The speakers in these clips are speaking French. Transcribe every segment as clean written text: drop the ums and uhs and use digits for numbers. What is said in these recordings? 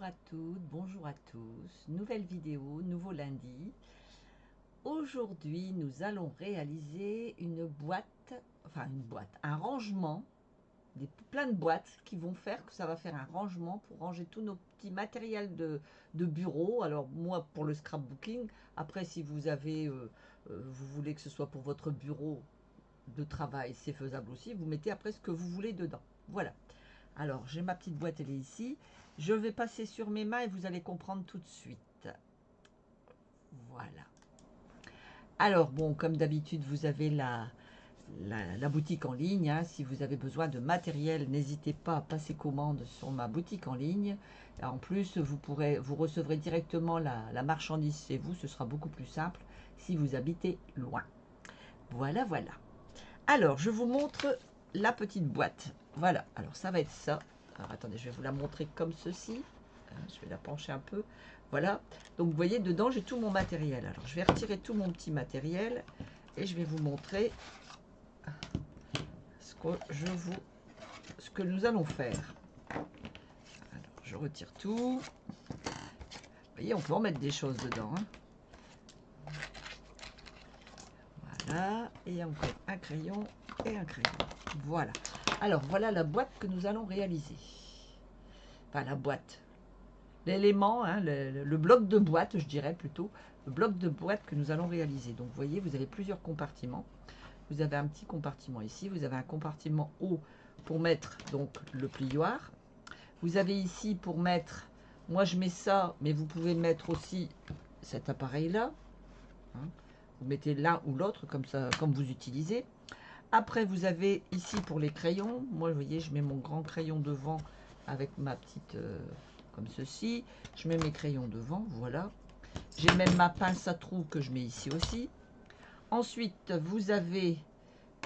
à toutes, bonjour à tous, nouvelle vidéo, nouveau lundi. Aujourd'hui, nous allons réaliser une boîte, un rangement, plein de boîtes qui vont faire que ça va faire un rangement pour ranger tous nos petits matériels de bureau. Alors moi pour le scrapbooking, après si vous avez, vous voulez que ce soit pour votre bureau de travail, c'est faisable aussi, vous mettez après ce que vous voulez dedans. Voilà. Alors, j'ai ma petite boîte, elle est ici. Je vais passer sur mes mains et vous allez comprendre tout de suite. Voilà. Alors, bon, comme d'habitude, vous avez la boutique en ligne. Hein. Si vous avez besoin de matériel, n'hésitez pas à passer commande sur ma boutique en ligne. Et en plus, vous recevrez directement la marchandise chez vous. Ce sera beaucoup plus simple si vous habitez loin. Voilà, voilà. Alors, je vous montre la petite boîte. Voilà, alors ça va être ça. Alors attendez, je vais vous la montrer comme ceci. Je vais la pencher un peu. Voilà, donc vous voyez, dedans j'ai tout mon matériel. Alors je vais retirer tout mon petit matériel et je vais vous montrer ce que nous allons faire. Alors je retire tout. Vous voyez, on peut en mettre des choses dedans. Hein. Voilà, et encore un crayon et un crayon. Voilà. Alors voilà la boîte que nous allons réaliser. Enfin la boîte. L'élément, hein, le bloc de boîte, je dirais plutôt, le bloc de boîte que nous allons réaliser. Donc vous voyez, vous avez plusieurs compartiments. Vous avez un petit compartiment ici, vous avez un compartiment haut pour mettre donc le plioir. Vous avez ici pour mettre, moi je mets ça, mais vous pouvez mettre aussi cet appareil-là. Hein. Vous mettez l'un ou l'autre, comme ça, comme vous utilisez. Après, vous avez ici pour les crayons. Moi, vous voyez, je mets mon grand crayon devant avec ma petite... comme ceci. Je mets mes crayons devant, voilà. J'ai même ma pince à trous que je mets ici aussi. Ensuite, vous avez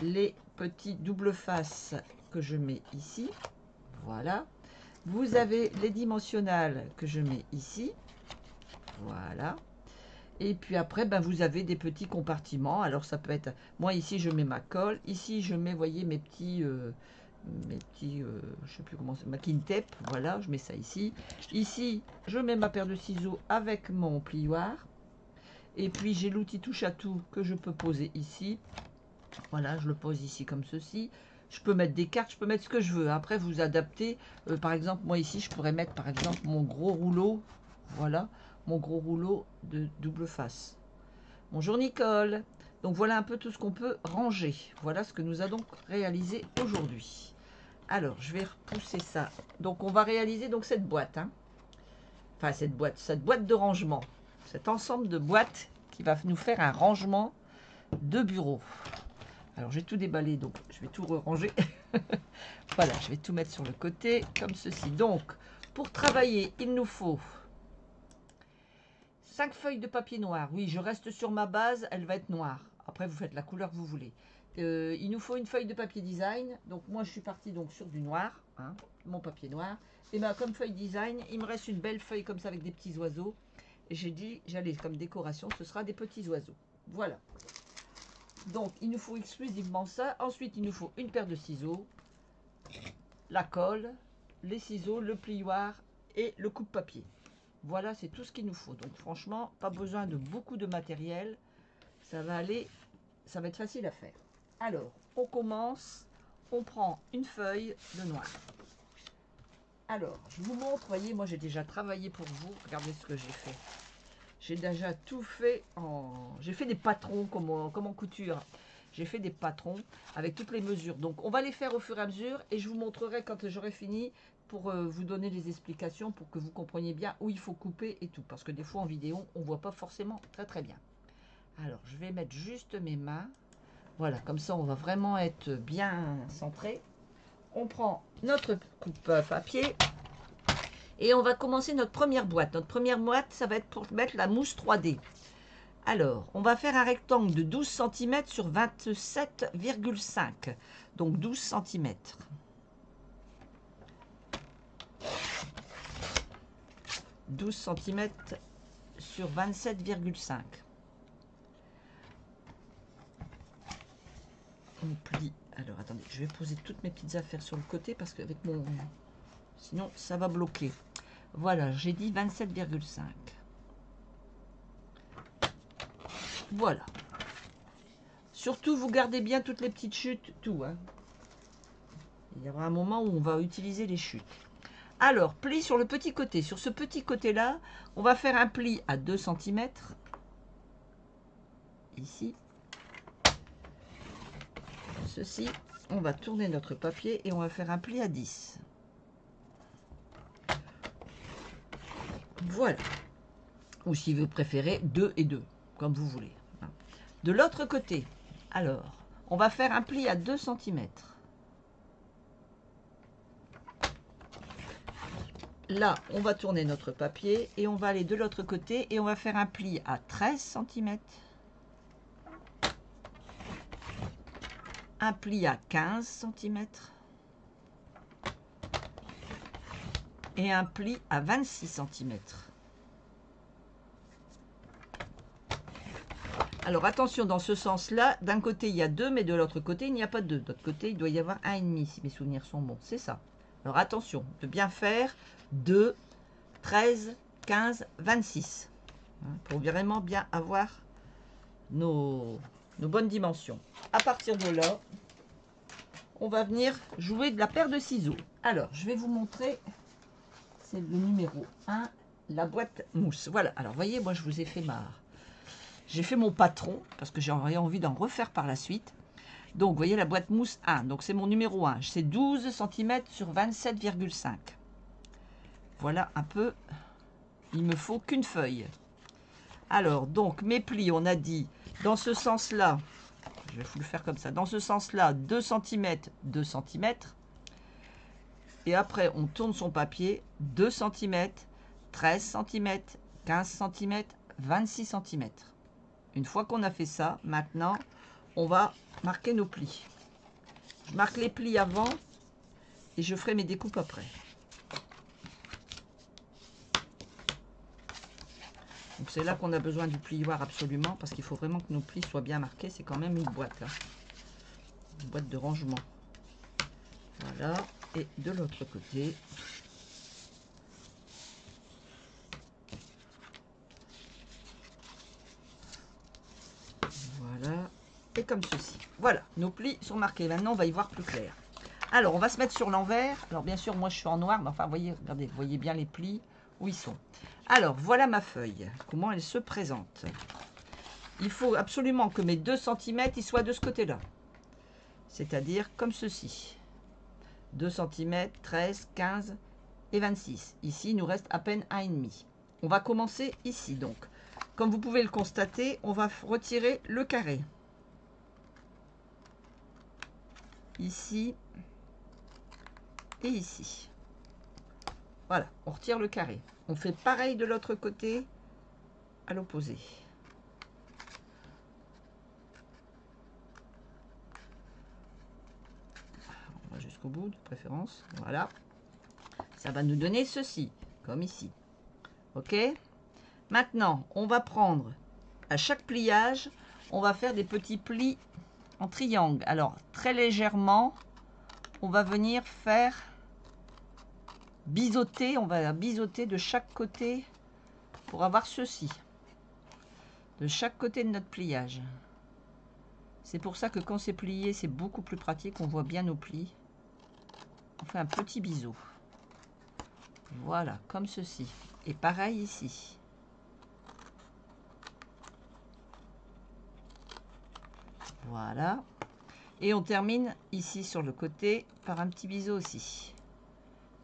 les petits double face que je mets ici. Voilà. Vous avez les dimensionnels que je mets ici. Voilà. Et puis après, ben, vous avez des petits compartiments. Alors ça peut être... Moi ici, je mets ma colle. Ici, je mets, voyez, mes petits... je sais plus comment c'est, ma kin tape, voilà, je mets ça ici. Ici, je mets ma paire de ciseaux avec mon plioir. Et puis, j'ai l'outil touche à tout que je peux poser ici. Voilà, je le pose ici comme ceci. Je peux mettre des cartes, je peux mettre ce que je veux. Après, vous adaptez. Par exemple, moi ici, je pourrais mettre, par exemple, mon gros rouleau. Voilà, mon gros rouleau de double face. Bonjour Nicole. Donc, voilà un peu tout ce qu'on peut ranger. Voilà ce que nous allons réaliser aujourd'hui. Alors, je vais repousser ça. Donc, on va réaliser donc cette boîte. Hein. Enfin, cette boîte de rangement. Cet ensemble de boîtes qui va nous faire un rangement de bureau. Alors, j'ai tout déballé, donc je vais tout ranger. Voilà, je vais tout mettre sur le côté, comme ceci. Donc, pour travailler, il nous faut 5 feuilles de papier noir. Oui, je reste sur ma base, elle va être noire. Après, vous faites la couleur que vous voulez. Il nous faut une feuille de papier design. Donc, moi, je suis partie donc sur du noir, hein, mon papier noir. Et bien, comme feuille design, il me reste une belle feuille comme ça avec des petits oiseaux. Et j'ai dit, j'allais comme décoration, ce sera des petits oiseaux. Voilà. Donc, il nous faut exclusivement ça. Ensuite, il nous faut une paire de ciseaux, la colle, les ciseaux, le plioir et le coupe-papier. Voilà, c'est tout ce qu'il nous faut. Donc, franchement, pas besoin de beaucoup de matériel. Ça va aller, ça va être facile à faire. Alors, on commence. On prend une feuille de noir. Alors, je vous montre. Voyez, moi, j'ai déjà travaillé pour vous. Regardez ce que j'ai fait. J'ai déjà tout fait en... J'ai fait des patrons comme en couture. J'ai fait des patrons avec toutes les mesures. Donc, on va les faire au fur et à mesure. Et je vous montrerai quand j'aurai fini pour vous donner les explications pour que vous compreniez bien où il faut couper et tout. Parce que des fois, en vidéo, on ne voit pas forcément très très bien. Alors, je vais mettre juste mes mains. Voilà, comme ça, on va vraiment être bien centré. On prend notre coupe-papier. Et on va commencer notre première boîte. Notre première boîte, ça va être pour mettre la mousse 3D. Alors, on va faire un rectangle de 12 cm sur 27,5. Donc 12 cm. « 12 cm sur 27,5. On plie. Alors, attendez, je vais poser toutes mes petites affaires sur le côté parce qu'avec mon... Sinon, ça va bloquer. Voilà, j'ai dit 27,5. Voilà. Surtout, vous gardez bien toutes les petites chutes, tout. Hein. Il y aura un moment où on va utiliser les chutes. Alors, pli sur le petit côté. Sur ce petit côté-là, on va faire un pli à 2 cm. Ici. Ceci. On va tourner notre papier et on va faire un pli à 10. Voilà. Ou si vous préférez, 2 et 2, comme vous voulez. De l'autre côté, alors, on va faire un pli à 2 cm. Là, on va tourner notre papier et on va aller de l'autre côté et on va faire un pli à 13 cm. Un pli à 15 cm. Et un pli à 26 cm. Alors attention, dans ce sens-là, d'un côté il y a 2, mais de l'autre côté il n'y a pas 2. De l'autre côté, il doit y avoir 1,5 si mes souvenirs sont bons. C'est ça. Alors attention, de bien faire 2, 13, 15, 26. Pour vraiment bien avoir nos bonnes dimensions. À partir de là, on va venir jouer de la paire de ciseaux. Alors, je vais vous montrer, c'est le numéro 1, la boîte mousse. Voilà, alors voyez, moi je vous ai fait j'ai fait mon patron, parce que j'aurais envie d'en refaire par la suite. Donc, vous voyez la boîte mousse 1, donc c'est mon numéro 1. C'est 12 cm sur 27,5. Voilà un peu, il me faut qu'une feuille. Alors, donc, mes plis, on a dit, dans ce sens-là, je vais vous le faire comme ça, dans ce sens-là, 2 cm, 2 cm. Et après, on tourne son papier, 2 cm, 13 cm, 15 cm, 26 cm. Une fois qu'on a fait ça, maintenant, on va marquer nos plis. Je marque les plis avant et je ferai mes découpes après. Donc c'est là qu'on a besoin du plioir absolument, parce qu'il faut vraiment que nos plis soient bien marqués. C'est quand même une boîte, là. Une boîte de rangement. Voilà. Et de l'autre côté, voilà. Et comme ceci. Voilà, nos plis sont marqués. Maintenant, on va y voir plus clair. Alors, on va se mettre sur l'envers. Alors, bien sûr, moi, je suis en noir, mais enfin, voyez, regardez, vous voyez bien les plis où ils sont. Alors, voilà ma feuille. Comment elle se présente. Il faut absolument que mes 2 cm ils soient de ce côté-là. C'est-à-dire comme ceci. 2 cm, 13, 15 et 26. Ici, il nous reste à peine 1,5. On va commencer ici, donc. Comme vous pouvez le constater, on va retirer le carré. Ici et ici. Voilà, on retire le carré. On fait pareil de l'autre côté, à l'opposé. On va jusqu'au bout, de préférence. Voilà. Ça va nous donner ceci, comme ici. Ok? Maintenant, on va prendre, à chaque pliage, on va faire des petits plis en triangle. Alors, très légèrement, on va venir faire biseauter. On va biseauter de chaque côté pour avoir ceci. De chaque côté de notre pliage. C'est pour ça que quand c'est plié, c'est beaucoup plus pratique. On voit bien nos plis. On fait un petit biseau. Voilà, comme ceci. Et pareil ici. Voilà. Et on termine ici sur le côté par un petit biseau aussi.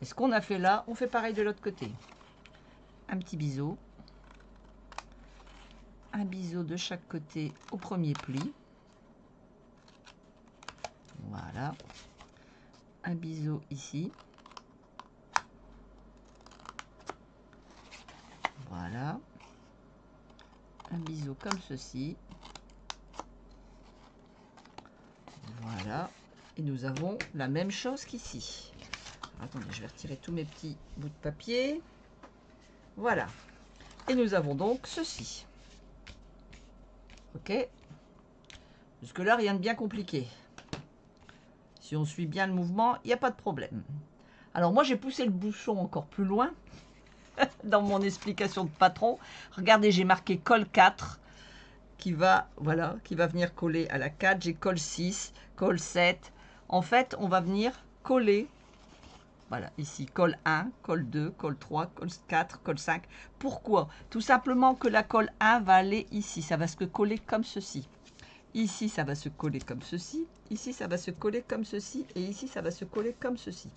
Et ce qu'on a fait là, on fait pareil de l'autre côté. Un petit biseau. Un biseau de chaque côté au premier pli. Voilà. Un biseau ici. Voilà. Un biseau comme ceci. Voilà. Et nous avons la même chose qu'ici. Attendez, je vais retirer tous mes petits bouts de papier. Voilà. Et nous avons donc ceci. Ok. Jusque-là, rien de bien compliqué. Si on suit bien le mouvement, il n'y a pas de problème. Alors moi, j'ai poussé le bouchon encore plus loin. dans mon explication de patron. Regardez, j'ai marqué colle 4 qui va, voilà, qui va venir coller à la 4. J'ai colle 6, colle 7. En fait, on va venir coller, voilà, ici, colle 1, colle 2, colle 3, colle 4, colle 5. Pourquoi? Tout simplement que la colle 1 va aller ici. Ça va se coller comme ceci. Ici, ça va se coller comme ceci. Ici, ça va se coller comme ceci. Et ici, ça va se coller comme ceci.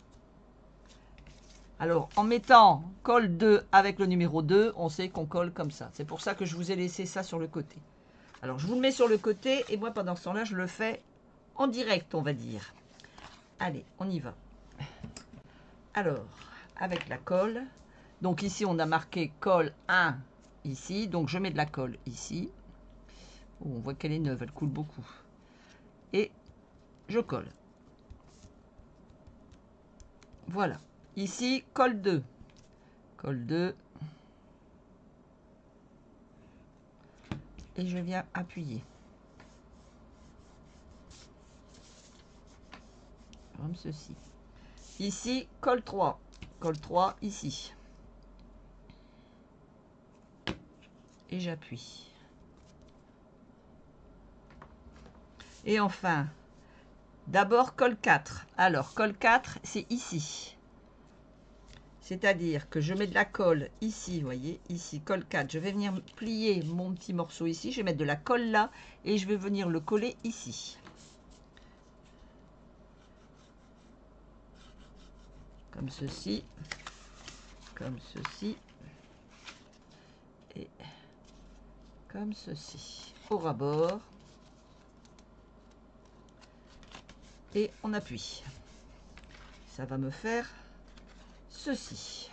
Alors, en mettant colle 2 avec le numéro 2, on sait qu'on colle comme ça. C'est pour ça que je vous ai laissé ça sur le côté. Alors, je vous le mets sur le côté et moi, pendant ce temps-là, je le fais en direct, on va dire. Allez, on y va. Alors, avec la colle. Donc, ici, on a marqué colle 1 ici. Donc, je mets de la colle ici. Oh, on voit qu'elle est neuve, elle coule beaucoup. Et je colle. Voilà. Ici, colle 2. Colle 2. Et je viens appuyer. Comme ceci. Ici, colle 3. Colle 3 ici. Et j'appuie. Et enfin, d'abord colle 4. Alors, colle 4, c'est ici. C'est-à-dire que je mets de la colle ici, vous voyez, ici, colle 4. Je vais venir plier mon petit morceau ici. Je vais mettre de la colle là et je vais venir le coller ici. Comme ceci. Comme ceci. Et comme ceci. Au ras-bord. Et on appuie. Ça va me faire ceci.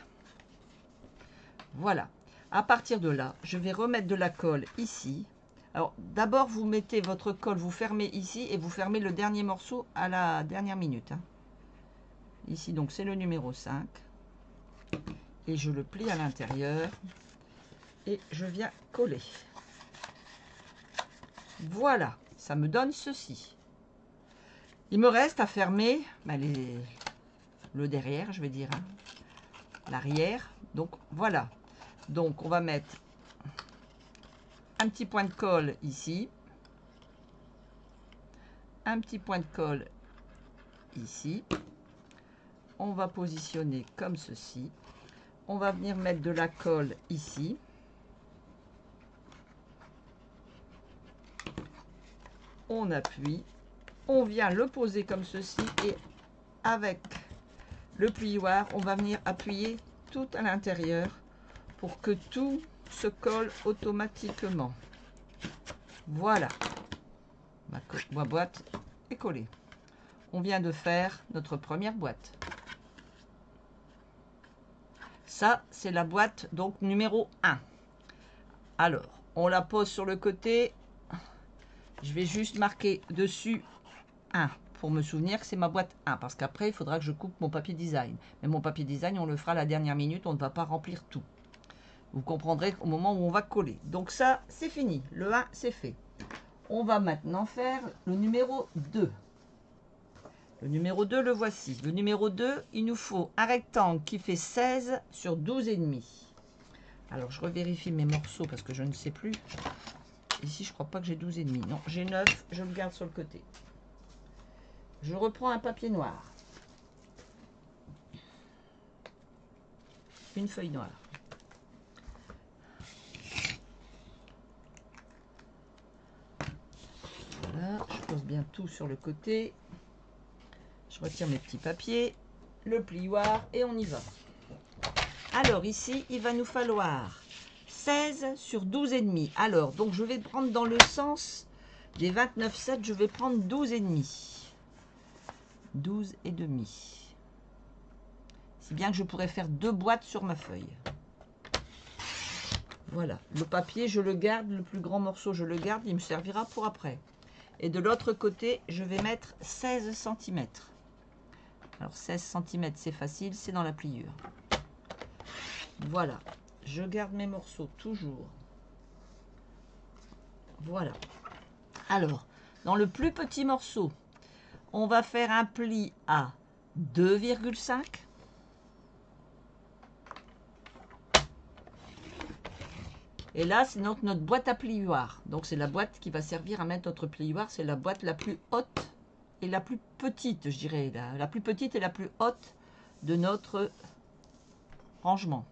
Voilà. À partir de là, je vais remettre de la colle ici. Alors, d'abord, vous mettez votre colle, vous fermez ici et vous fermez le dernier morceau à la dernière minute. Hein. Ici, donc, c'est le numéro 5. Et je le plie à l'intérieur. Et je viens coller. Voilà. Ça me donne ceci. Il me reste à fermer le derrière, je vais dire. Hein. L'arrière. Donc, voilà. Donc, on va mettre un petit point de colle ici. Un petit point de colle ici. On va positionner comme ceci. On va venir mettre de la colle ici. On appuie. On vient le poser comme ceci et avec le plioir, on va venir appuyer tout à l'intérieur pour que tout se colle automatiquement. Voilà. Ma boîte est collée. On vient de faire notre première boîte. Ça, c'est la boîte donc numéro 1. Alors, on la pose sur le côté. Je vais juste marquer dessus 1 pour me souvenir que c'est ma boîte 1. Parce qu'après, il faudra que je coupe mon papier design. Mais mon papier design, on le fera à la dernière minute. On ne va pas remplir tout. Vous comprendrez au moment où on va coller. Donc ça, c'est fini. Le 1, c'est fait. On va maintenant faire le numéro 2. Le numéro 2, le voici. Le numéro 2, il nous faut un rectangle qui fait 16 sur 12,5. Alors, je revérifie mes morceaux parce que je ne sais plus. Ici, je crois pas que j'ai 12,5. Non, j'ai 9. Je le garde sur le côté. Je reprends un papier noir. Une feuille noire. Voilà, je pose bien tout sur le côté. Je retire mes petits papiers, le plioir et on y va. Alors ici, il va nous falloir 16 sur 12,5. Alors, donc je vais prendre dans le sens des 29,7, je vais prendre 12,5. 12,5. Si bien que je pourrais faire 2 boîtes sur ma feuille. Voilà, le papier, je le garde, le plus grand morceau, je le garde, il me servira pour après. Et de l'autre côté, je vais mettre 16 cm. Alors 16 cm, c'est facile, c'est dans la pliure. Voilà, je garde mes morceaux toujours. Voilà. Alors, dans le plus petit morceau, on va faire un pli à 2,5. Et là, c'est donc notre boîte à plioir. Donc, c'est la boîte qui va servir à mettre notre plioir. C'est la boîte la plus haute et la plus petite, je dirais. La plus petite et la plus haute de notre rangement.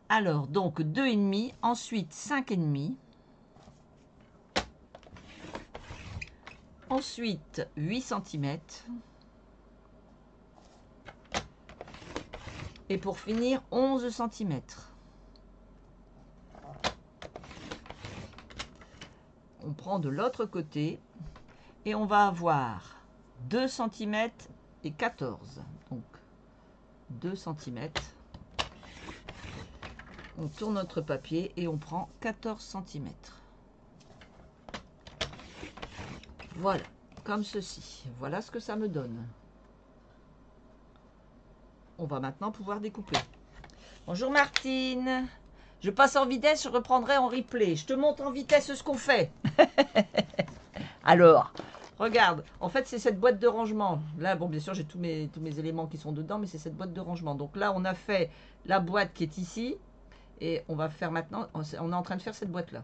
Alors, donc 2,5, ensuite 5,5. Ensuite, 8 cm. Et pour finir, 11 cm. On prend de l'autre côté et on va avoir 2 cm et 14. Donc, 2 cm. On tourne notre papier et on prend 14 cm. Voilà, comme ceci. Voilà ce que ça me donne. On va maintenant pouvoir découper. Bonjour Martine. Je passe en vitesse, je reprendrai en replay. Je te montre en vitesse ce qu'on fait. Alors, regarde. En fait, c'est cette boîte de rangement. Là, bon, bien sûr, j'ai tous mes éléments qui sont dedans, mais c'est cette boîte de rangement. Donc là, on a fait la boîte qui est ici. Et on va faire maintenant, on est en train de faire cette boîte-là.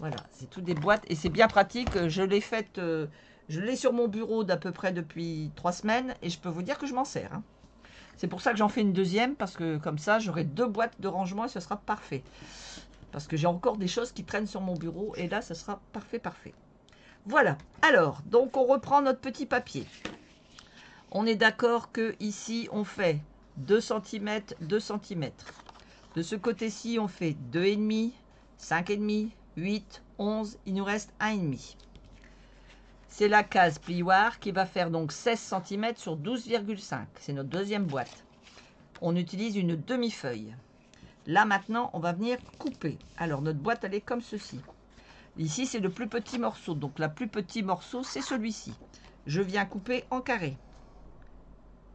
Voilà, c'est toutes des boîtes et c'est bien pratique. Je l'ai faite, je l'ai sur mon bureau d'à peu près depuis 3 semaines et je peux vous dire que je m'en sers. Hein. C'est pour ça que j'en fais une deuxième parce que comme ça, j'aurai 2 boîtes de rangement et ce sera parfait. Parce que j'ai encore des choses qui traînent sur mon bureau et là, ce sera parfait, parfait. Voilà, alors, donc on reprend notre petit papier. On est d'accord que ici, on fait 2 cm, 2 cm. De ce côté-ci, on fait 2,5, 5,5, 8, 11. Il nous reste 1,5. C'est la case plioir qui va faire donc 16 cm sur 12,5. C'est notre deuxième boîte. On utilise une demi-feuille. Là, maintenant, on va venir couper. Alors, notre boîte, elle est comme ceci. Ici, c'est le plus petit morceau. Donc, le plus petit morceau, c'est celui-ci. Je viens couper en carré.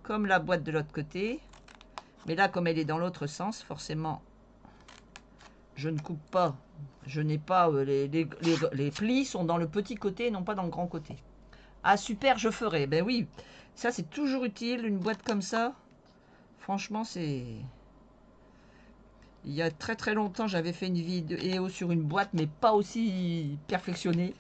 Comme la boîte de l'autre côté. Mais là, comme elle est dans l'autre sens, forcément, je ne coupe pas. Je n'ai pas... les plis sont dans le petit côté et non pas dans le grand côté. Ah, super, je ferai. Ben oui, ça, c'est toujours utile, une boîte comme ça. Franchement, c'est... Il y a très très longtemps, j'avais fait une vidéo sur une boîte, mais pas aussi perfectionnée.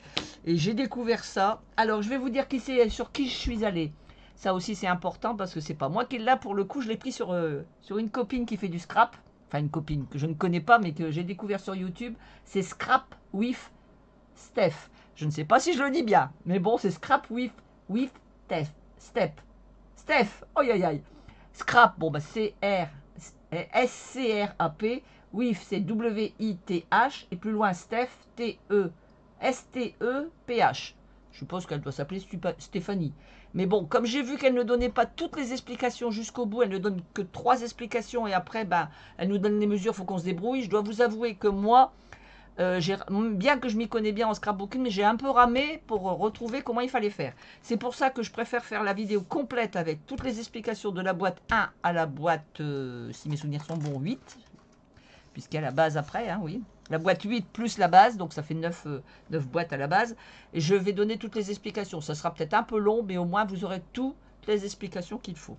Et j'ai découvert ça. Alors, je vais vous dire sur qui je suis allée. Ça aussi, c'est important parce que c'est pas moi qui l'ai là. Pour le coup, je l'ai pris sur une copine qui fait du scrap. Enfin, une copine que je ne connais pas, mais que j'ai découvert sur YouTube. C'est Scrap with Steph. Je ne sais pas si je le dis bien, mais bon, c'est Scrap with Steph. Aïe, aïe, aïe. Scrap, bon, bah, S-C-R-A-P. With, c'est W-I-T-H. Et plus loin, Steph, T-E-S-T-E-P-H. Je suppose qu'elle doit s'appeler Stéphanie. Mais bon, comme j'ai vu qu'elle ne donnait pas toutes les explications jusqu'au bout, elle ne donne que 3 explications et après, ben, elle nous donne les mesures, il faut qu'on se débrouille. Je dois vous avouer que moi, bien que je m'y connais bien en scrapbooking, mais j'ai un peu ramé pour retrouver comment il fallait faire. C'est pour ça que je préfère faire la vidéo complète avec toutes les explications de la boîte 1 à la boîte, si mes souvenirs sont bons, 8. Puisqu'il y a la base après, hein, oui. La boîte 8 plus la base, donc ça fait 9 boîtes à la base. Et je vais donner toutes les explications. Ça sera peut-être un peu long, mais au moins vous aurez toutes les explications qu'il faut.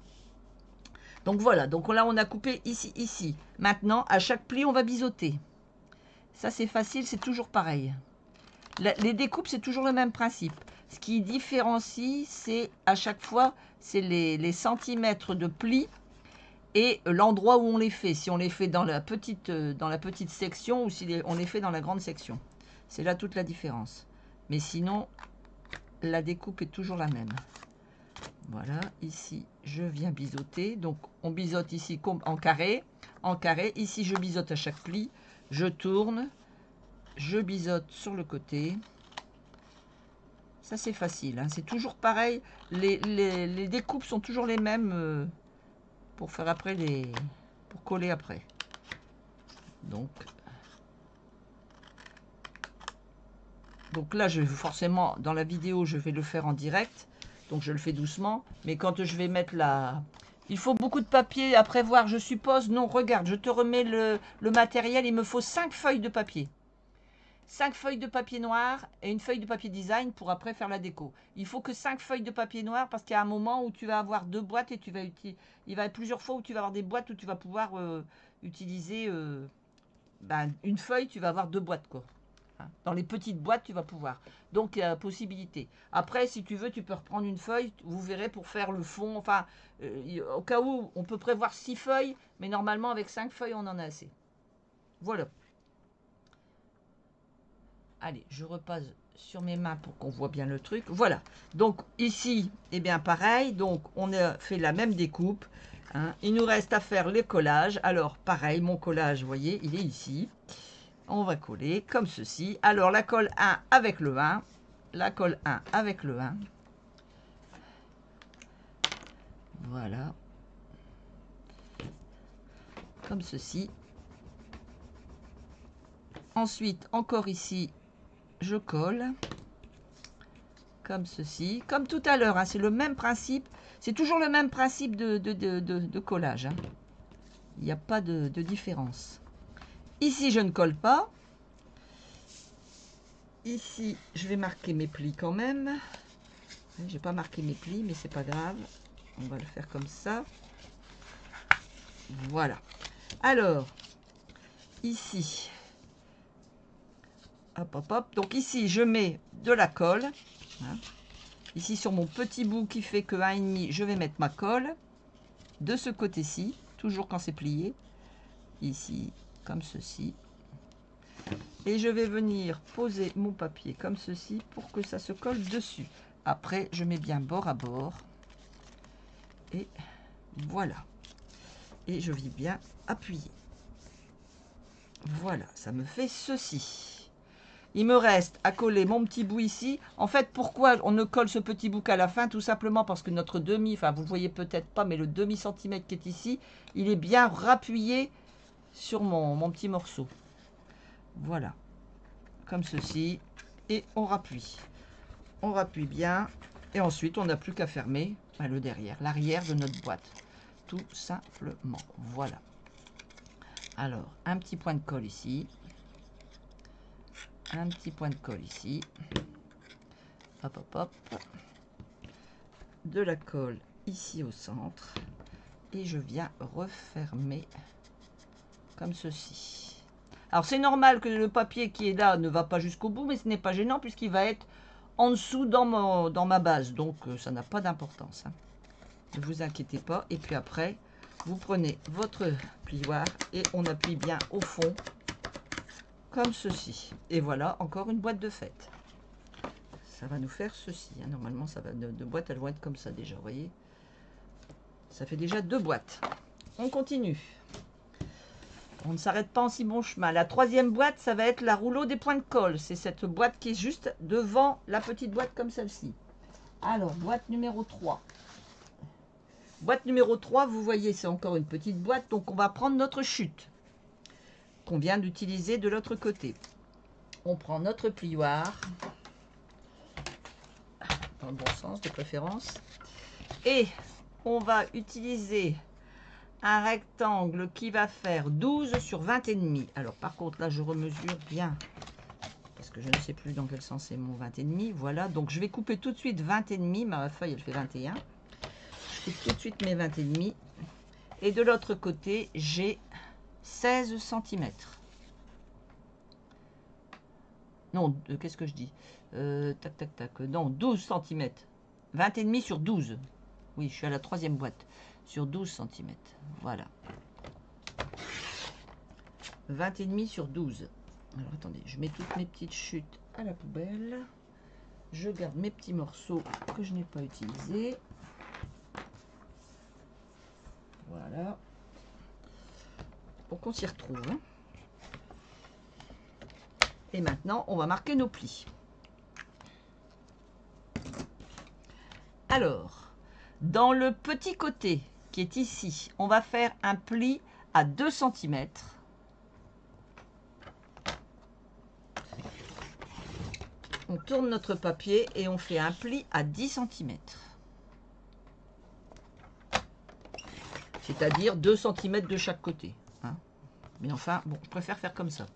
Donc voilà, donc là on a coupé ici, ici. Maintenant, à chaque pli, on va biseauter. Ça c'est facile, c'est toujours pareil. Les découpes, c'est toujours le même principe. Ce qui différencie, c'est à chaque fois, c'est les centimètres de pli et l'endroit où on les fait. Si on les fait dans la petite section ou si on les fait dans la grande section. C'est là toute la différence. Mais sinon, la découpe est toujours la même. Voilà, ici, je viens biseauter. Donc, on biseaute ici en carré. En carré, ici, je biseaute à chaque pli. Je tourne. Je biseaute sur le côté. Ça, c'est facile. Hein. C'est toujours pareil. Les découpes sont toujours les mêmes pour faire après pour coller après. Donc là, forcément, dans la vidéo, je vais le faire en direct. Donc, je le fais doucement. Mais quand je vais mettre il faut beaucoup de papier à prévoir, je suppose. Non, regarde, je te remets le matériel. Il me faut 5 feuilles de papier. 5 feuilles de papier noir et une feuille de papier design pour après faire la déco. Il faut que 5 feuilles de papier noir parce qu'il y a un moment où tu vas avoir 2 boîtes et il va y avoir plusieurs fois où tu vas avoir des boîtes où tu vas pouvoir utiliser ben, une feuille, tu vas avoir 2 boîtes, quoi. Hein. Dans les petites boîtes, tu vas pouvoir. Donc, il y a possibilité. Après, si tu veux, tu peux reprendre une feuille, vous verrez, pour faire le fond. Enfin, au cas où, on peut prévoir 6 feuilles, mais normalement, avec 5 feuilles, on en a assez. Voilà. Allez, je repasse sur mes mains pour qu'on voit bien le truc. Voilà. Donc, ici, eh bien, pareil. Donc, on a fait la même découpe. Hein. Il nous reste à faire les collages. Alors, pareil, mon collage, vous voyez, il est ici. On va coller comme ceci. Alors, la colle 1 avec le 1. La colle 1 avec le 1. Voilà. Comme ceci. Ensuite, encore ici, je colle. Comme ceci. Comme tout à l'heure, hein, c'est le même principe. C'est toujours le même principe de collage. Hein. Il n'y a pas de différence. Ici, je ne colle pas. Ici, je vais marquer mes plis quand même. Je n'ai pas marqué mes plis, mais c'est pas grave. On va le faire comme ça. Voilà. Alors, ici, hop, hop, hop. Donc ici, je mets de la colle. Hein. Ici, sur mon petit bout qui fait que 1,5, je vais mettre ma colle. De ce côté-ci, toujours quand c'est plié. Ici, comme ceci. Et je vais venir poser mon papier comme ceci pour que ça se colle dessus. Après, je mets bien bord à bord. Et voilà. Et je viens bien appuyer. Voilà, ça me fait ceci. Il me reste à coller mon petit bout ici. En fait, pourquoi on ne colle ce petit bout qu'à la fin? Tout simplement parce que notre demi, enfin vous ne voyez peut-être pas, mais le demi-centimètre qui est ici, il est bien rappuyé sur mon petit morceau. Voilà, comme ceci. Et on rappuie. On rappuie bien. Et ensuite, on n'a plus qu'à fermer le derrière, l'arrière de notre boîte. Tout simplement. Voilà. Alors, un petit point de colle ici. Un petit point de colle ici. Hop, hop, hop. De la colle ici au centre. Et je viens refermer comme ceci. Alors, c'est normal que le papier qui est là ne va pas jusqu'au bout, mais ce n'est pas gênant puisqu'il va être en dessous dans ma base. Donc, ça n'a pas d'importance. Hein. Ne vous inquiétez pas. Et puis après, vous prenez votre plioir et on appuie bien au fond. Comme ceci. Et voilà, encore une boîte de fête. Ça va nous faire ceci. Hein. Normalement, ça va de boîtes, elles vont être comme ça déjà, vous voyez. Ça fait déjà 2 boîtes. On continue. On ne s'arrête pas en si bon chemin. La 3e boîte, ça va être la rouleau des points de colle. C'est cette boîte qui est juste devant la petite boîte comme celle-ci. Alors, boîte numéro 3. Boîte numéro 3, vous voyez, c'est encore une petite boîte. Donc, on va prendre notre chute qu'on vient d'utiliser de l'autre côté. On prend notre plioir, dans le bon sens de préférence, et on va utiliser un rectangle qui va faire 12 sur 20,5. Alors par contre là je remesure bien parce que je ne sais plus dans quel sens c'est mon 20,5. Voilà, donc je vais couper tout de suite 20,5. Ma feuille elle fait 21. Je coupe tout de suite mes 20,5. Et de l'autre côté j'ai 16 cm. Non, qu'est-ce que je dis? Tac, tac, tac. Non, 12 cm. 20,5 sur 12. Oui, je suis à la 3e boîte. Sur 12 cm. Voilà. 20,5 sur 12. Alors, attendez, je mets toutes mes petites chutes à la poubelle. Je garde mes petits morceaux que je n'ai pas utilisés. Voilà. Pour qu'on s'y retrouve. Hein. Et maintenant, on va marquer nos plis. Alors, dans le petit côté qui est ici, on va faire un pli à 2 cm. On tourne notre papier et on fait un pli à 10 cm. C'est-à-dire 2 cm de chaque côté. Hein. Mais enfin, bon, je préfère faire comme ça.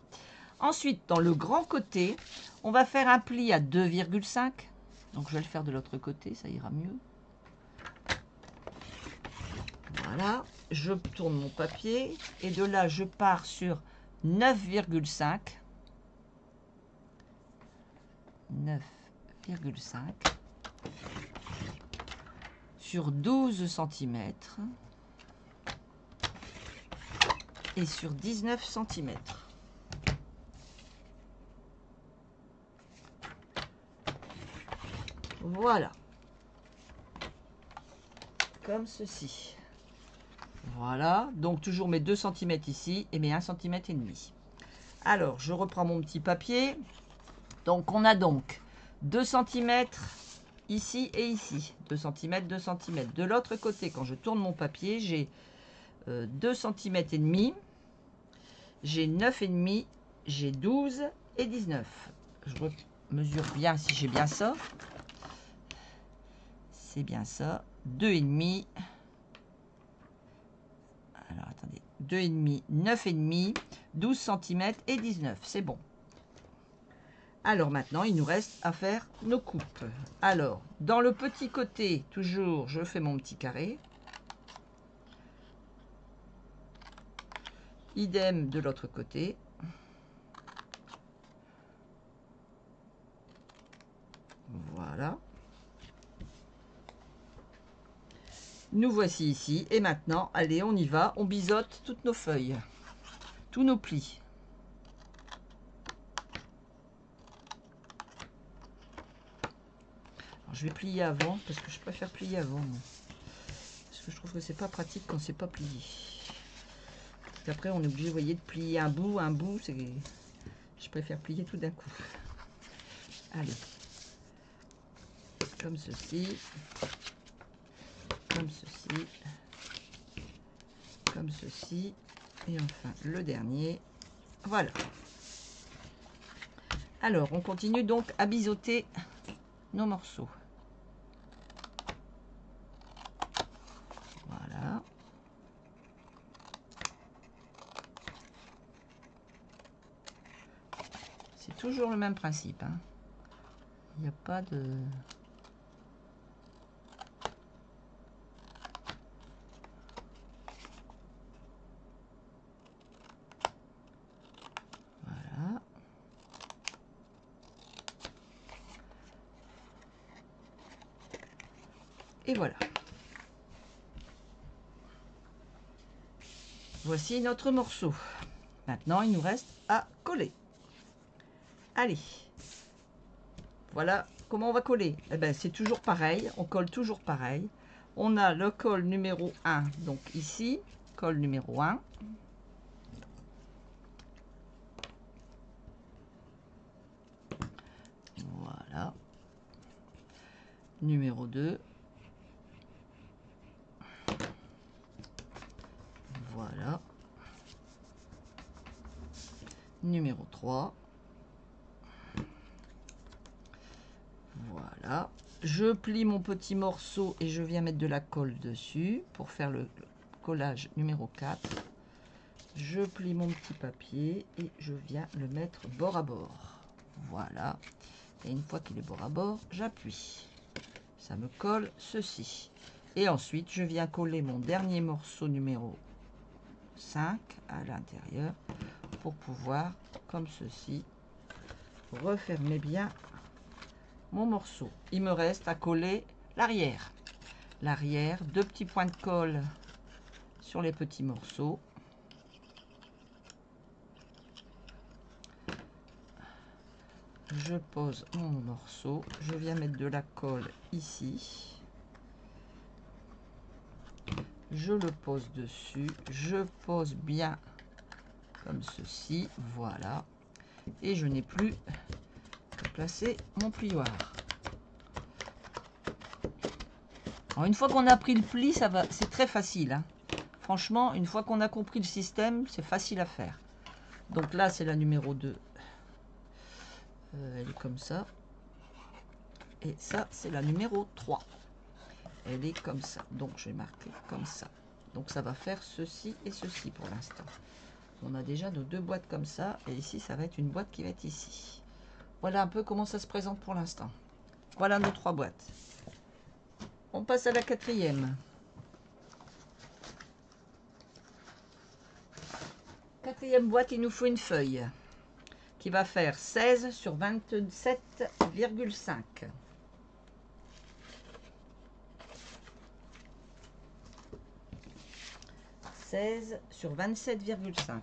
Ensuite, dans le grand côté, on va faire un pli à 2,5. Donc, je vais le faire de l'autre côté, ça ira mieux. Voilà, je tourne mon papier et de là, je pars sur 9,5 sur 12 cm et sur 19 cm. Voilà. Comme ceci. Voilà. Donc toujours mes 2 cm ici et mes 1,5 cm. Alors, je reprends mon petit papier. Donc, on a donc 2 cm ici et ici. 2 cm, 2 cm. De l'autre côté, quand je tourne mon papier, j'ai 2 cm et demi. J'ai 9,5, j'ai 12 et 19. Je mesure bien si j'ai bien ça. C'est bien ça. 2,5. Alors, attendez. 2,5, 9,5, 12 cm et 19. C'est bon. Alors, maintenant, il nous reste à faire nos coupes. Alors, dans le petit côté, toujours, je fais mon petit carré. Idem de l'autre côté. Voilà. Nous voici ici. Et maintenant, allez, on y va. On biseaute toutes nos feuilles. Tous nos plis. Alors, je vais plier avant, parce que je préfère plier avant. Moi. Parce que je trouve que c'est pas pratique quand c'est pas plié. Après, on est obligé, vous voyez, de plier un bout. Je préfère plier tout d'un coup. Allez. Comme ceci. Comme ceci. Comme ceci. Et enfin, le dernier. Voilà. Alors, on continue donc à biseauter nos morceaux. Voilà. C'est toujours le même principe. Hein. Il n'y a pas de... Voilà. Et voilà. Voici notre morceau. Maintenant, il nous reste à coller. Allez. Voilà comment on va coller. Eh ben, c'est toujours pareil. On colle toujours pareil. On a le col numéro 1. Donc ici, col numéro 1. Voilà. Numéro 2. Voilà. Numéro 3. Voilà. Je plie mon petit morceau et je viens mettre de la colle dessus pour faire le collage numéro 4. Je plie mon petit papier et je viens le mettre bord à bord. Voilà. Et une fois qu'il est bord à bord, j'appuie. Ça me colle ceci. Et ensuite, je viens coller mon dernier morceau numéro 5 à l'intérieur pour pouvoir, comme ceci, refermer bien mon morceau. Il me reste à coller l'arrière. L'arrière, 2 petits points de colle sur les petits morceaux. Je pose mon morceau, je viens mettre de la colle ici. Je le pose dessus, je pose bien comme ceci, voilà. Et je n'ai plus qu'à placer mon plioir. Alors une fois qu'on a pris le pli, ça va, c'est très facile. Hein. Franchement, une fois qu'on a compris le système, c'est facile à faire. Donc là, c'est la numéro 2. Elle est comme ça. Et ça, c'est la numéro 3. Elle est comme ça. Donc, je vais marquer comme ça. Donc, ça va faire ceci et ceci pour l'instant. On a déjà nos 2 boîtes comme ça. Et ici, ça va être une boîte qui va être ici. Voilà un peu comment ça se présente pour l'instant. Voilà nos 3 boîtes. On passe à la 4e. quatrième boîte, il nous faut une feuille qui va faire 16 sur 27,5. 16 sur 27,5.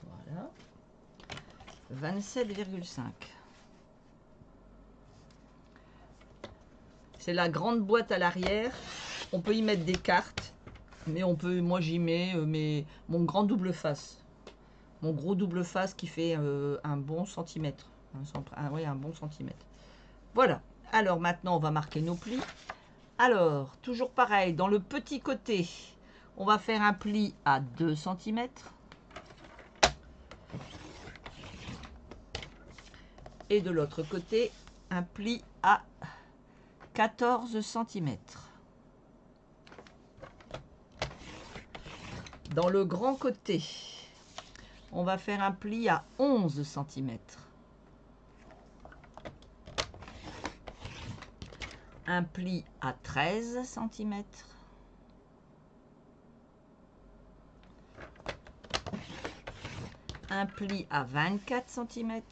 Voilà. 27,5. C'est la grande boîte à l'arrière. On peut y mettre des cartes, mais on peut, moi j'y mets mon grand double face. Mon gros double face qui fait un bon centimètre. Oui, un bon centimètre. Voilà. Alors maintenant, on va marquer nos plis. Alors, toujours pareil, dans le petit côté, on va faire un pli à 2 cm. Et de l'autre côté, un pli à 14 cm. Dans le grand côté, on va faire un pli à 11 cm. Un pli à 13 cm. Un pli à 24 cm.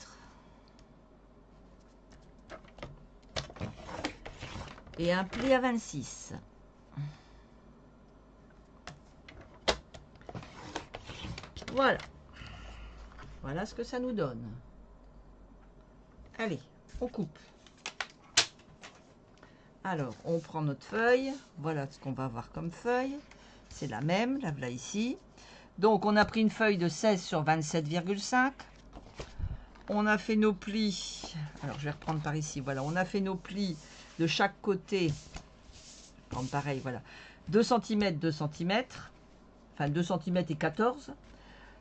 Et un pli à 26. Voilà. Voilà ce que ça nous donne. Allez, on coupe. Alors, on prend notre feuille. Voilà ce qu'on va avoir comme feuille. C'est la même, la voilà ici. Donc, on a pris une feuille de 16 sur 27,5. On a fait nos plis. Alors, je vais reprendre par ici. Voilà, on a fait nos plis de chaque côté. Je vais prendre pareil, voilà. 2 cm, 2 cm. Enfin, 2 cm et 14.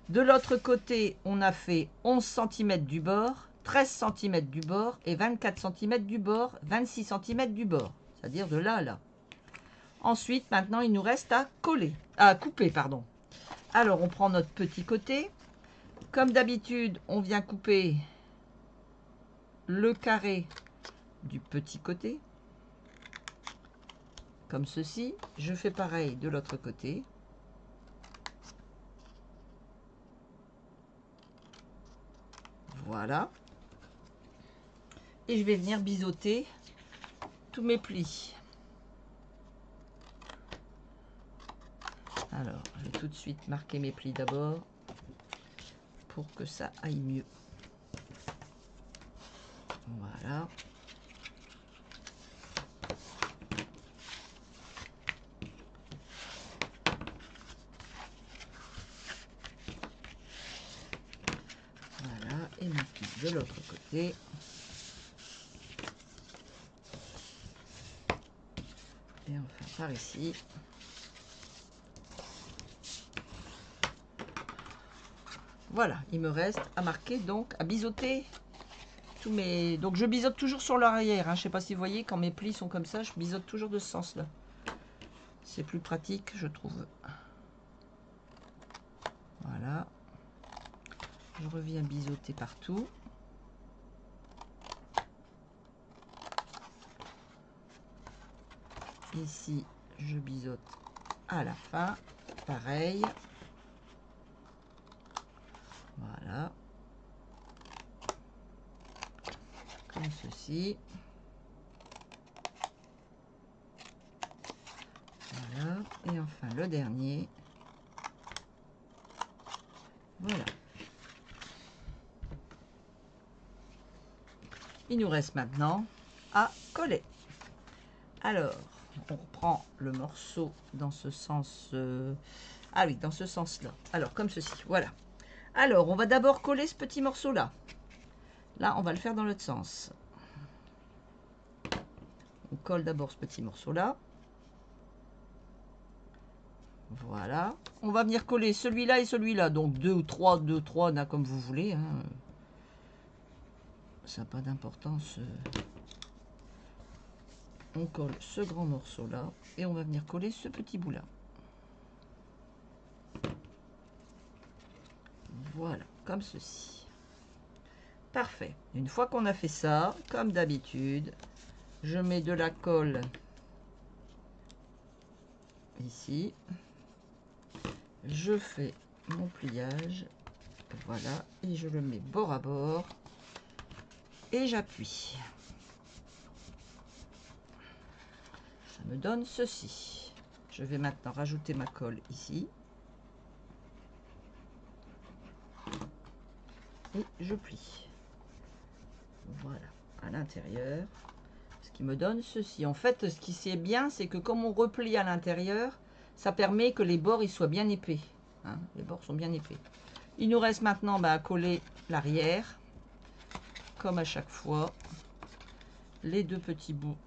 De l'autre côté, on a fait 11 cm du bord, 13 cm du bord et 24 cm du bord, 26 cm du bord. C'est-à-dire de là à là. Ensuite, maintenant, il nous reste à coller, à couper, pardon. Alors, on prend notre petit côté. Comme d'habitude, on vient couper le carré du petit côté. Comme ceci. Je fais pareil de l'autre côté. Voilà. Et je vais venir biseauter tous mes plis. Alors, je vais tout de suite marquer mes plis d'abord pour que ça aille mieux. Voilà. Voilà, et maintenant de l'autre côté. Et enfin par ici. Voilà, il me reste à marquer, donc à biseauter tous mes... Donc je biseaute toujours sur l'arrière, hein. Je ne sais pas si vous voyez, quand mes plis sont comme ça, je biseaute toujours de ce sens-là. C'est plus pratique, je trouve. Voilà. Je reviens biseauter partout. Ici, je biseaute à la fin. Pareil. Voilà. Comme ceci. Voilà. Et enfin, le dernier. Voilà. Il nous reste maintenant à coller. Alors, on reprend le morceau dans ce sens... Ah oui, dans ce sens-là. Alors, comme ceci, voilà. Alors, on va d'abord coller ce petit morceau-là. Là, on va le faire dans l'autre sens. On colle d'abord ce petit morceau-là. Voilà. On va venir coller celui-là et celui-là. Donc, 2 ou 3, 2, 3, là, comme vous voulez. Hein. Ça n'a pas d'importance. On colle ce grand morceau-là. Et on va venir coller ce petit bout-là. Voilà, comme ceci. Parfait. Une fois qu'on a fait ça, comme d'habitude, je mets de la colle ici. Je fais mon pliage. Voilà. Et je le mets bord à bord. Et j'appuie. Ça me donne ceci. Je vais maintenant rajouter ma colle ici. Et je plie. Voilà, à l'intérieur. Ce qui me donne ceci. En fait, ce qui est bien, c'est que comme on replie à l'intérieur, ça permet que les bords ils soient bien épais. Hein, les bords sont bien épais. Il nous reste maintenant à coller l'arrière. Comme à chaque fois. Les deux petits bouts.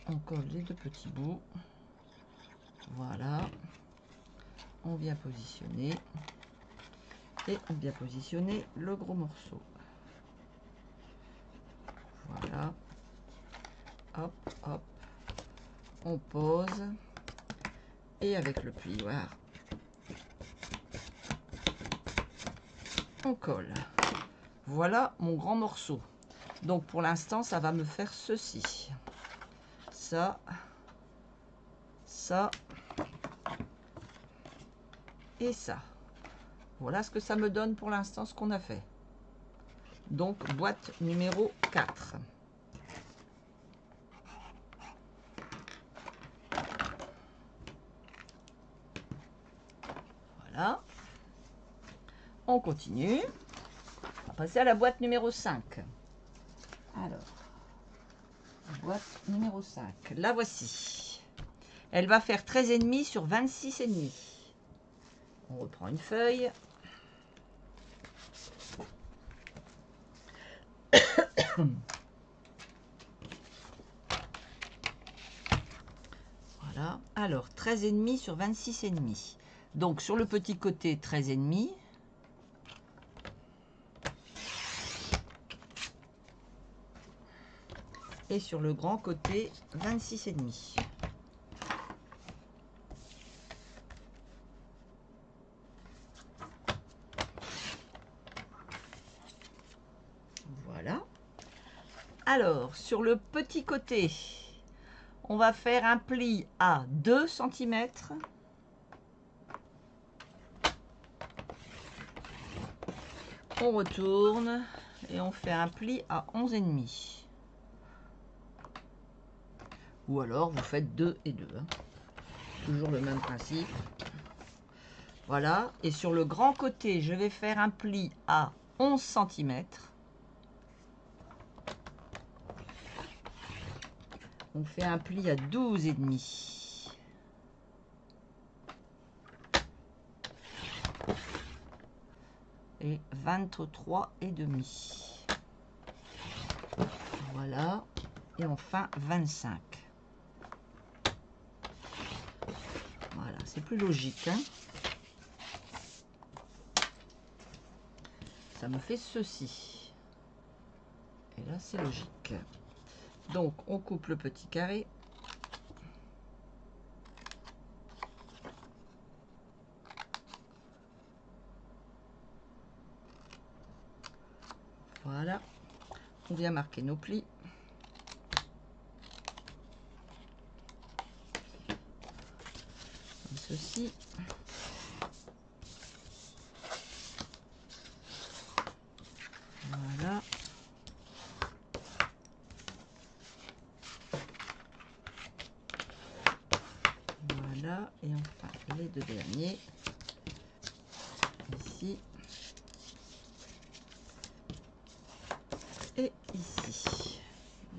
On colle les deux petits bouts. Voilà. On vient positionner. Et on vient positionner le gros morceau. Voilà. Hop, hop. On pose. Et avec le plioir, on colle. Voilà mon grand morceau. Donc pour l'instant, ça va me faire ceci. Ça. Ça. Et ça. Voilà ce que ça me donne pour l'instant, ce qu'on a fait. Donc boîte numéro 4. Voilà. On continue. On va passer à la boîte numéro 5. Alors, boîte numéro 5. La voici. Elle va faire 13,5 sur 26,5. On reprend une feuille. Voilà. Alors, 13,5 sur 26,5. Donc, sur le petit côté, 13,5. Et sur le grand côté, 26,5. Voilà. Alors, sur le petit côté, on va faire un pli à 2 cm. On retourne et on fait un pli à 11,5. Ou alors, vous faites 2 et 2. Hein. Toujours le même principe. Voilà. Et sur le grand côté, je vais faire un pli à 11 cm. On fait un pli à 12,5. Et 23,5. Voilà. Et enfin 25. Voilà, c'est plus logique. Hein. Ça me fait ceci. Et là, c'est logique. Donc, on coupe le petit carré. Voilà. On vient marquer nos plis. Comme ceci. Voilà. Voilà. Et enfin, les deux derniers. Ici. Et ici.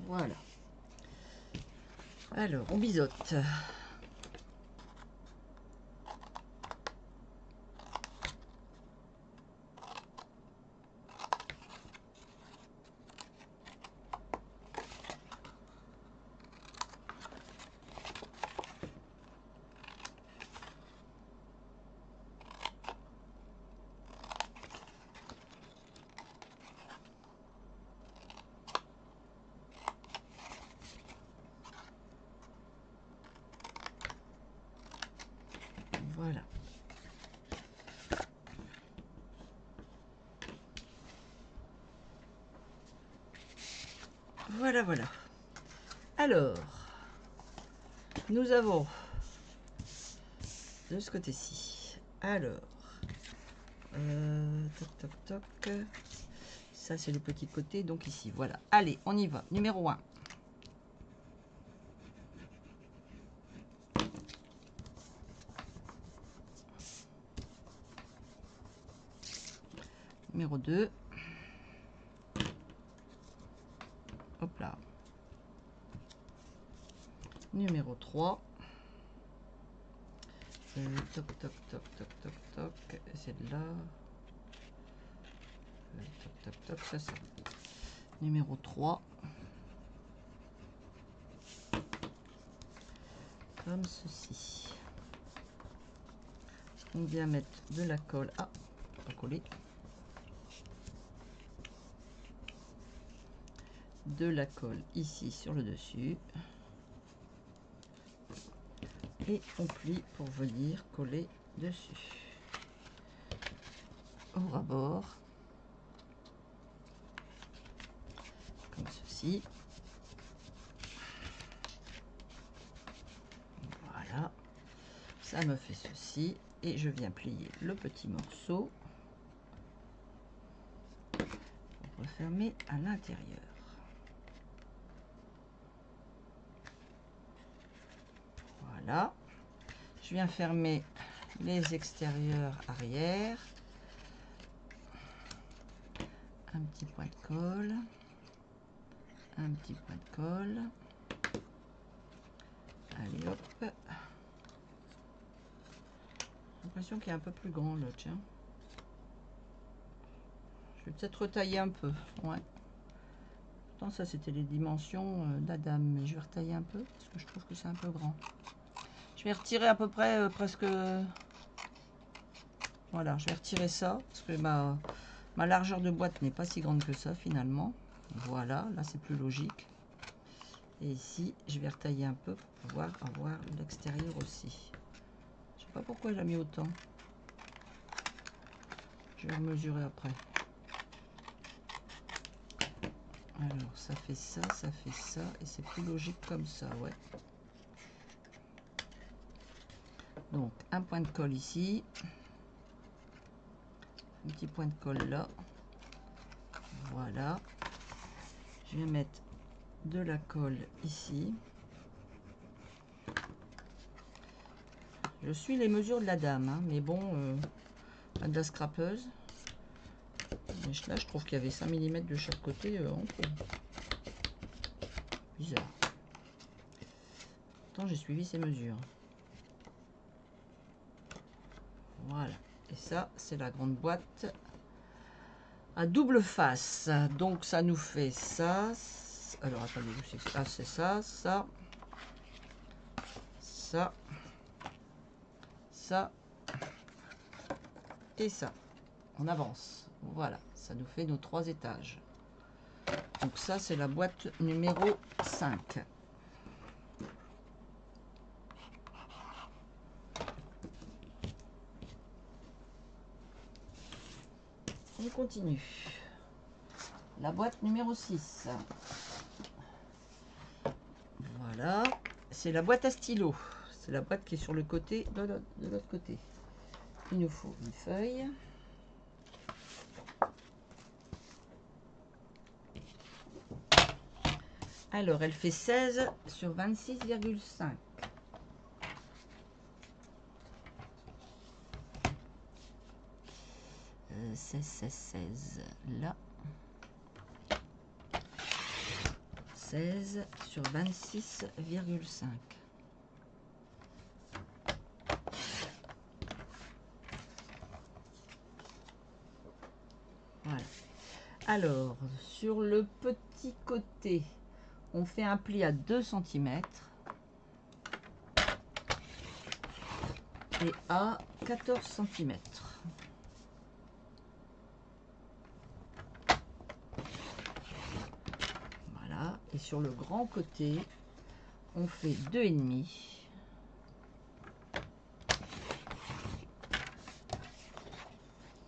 Voilà. Alors, on biseaute. Voilà, voilà. Alors, nous avons de ce côté-ci. Alors, toc, toc, toc. Ça, c'est le petit côté, donc ici, voilà. Allez, on y va. Numéro 1. Numéro 2. Hop là. Numéro 3. Toc, toc, toc, toc, toc, toc. Celle-là. Toc, toc, toc, ça, ça. Numéro 3. Comme ceci. On vient mettre de la colle. Ah, pas collé. De la colle ici sur le dessus. Et on plie pour venir coller dessus. Au ras-bord. Comme ceci. Voilà. Ça me fait ceci. Et je viens plier le petit morceau. Pour refermer à l'intérieur. Voilà. Je viens fermer les extérieurs arrière. Un petit point de colle. Un petit point de colle. Allez hop. J'ai l'impression qu'il est un peu plus grand là, tiens. Je vais peut-être retailler un peu. Ouais. Pourtant ça c'était les dimensions d'Adam, mais je vais retailler un peu parce que je trouve que c'est un peu grand. Je vais retirer à peu près presque. Voilà, je vais retirer ça parce que ma largeur de boîte n'est pas si grande que ça finalement. Voilà, là c'est plus logique. Et ici, je vais retailler un peu pour pouvoir avoir l'extérieur aussi. Je sais pas pourquoi il a mis autant. Je vais mesurer après. Alors, ça fait ça et c'est plus logique comme ça, ouais. Donc, un point de colle ici. Un petit point de colle là. Voilà. Je vais mettre de la colle ici. Je suis les mesures de la dame, hein, mais bon, de la scrapeuse. Mais là, je trouve qu'il y avait 5 mm de chaque côté en trop. Bizarre. Pourtant, j'ai suivi ces mesures. Voilà. Et ça, c'est la grande boîte à double face. Donc, ça nous fait ça. Alors, attendez, ah, c'est ça, ça, ça, ça et ça. On avance. Voilà, ça nous fait nos 3 étages. Donc ça, c'est la boîte numéro 5. On continue. La boîte numéro 6. Voilà, c'est la boîte à stylo. C'est la boîte qui est sur le côté, de l'autre côté. Il nous faut une feuille. Alors, elle fait 16 sur 26,5. 16, là. 16 sur 26,5. Voilà. Alors, sur le petit côté, on fait un pli à 2 cm et à 14 cm. Voilà. Et sur le grand côté, on fait 2,5.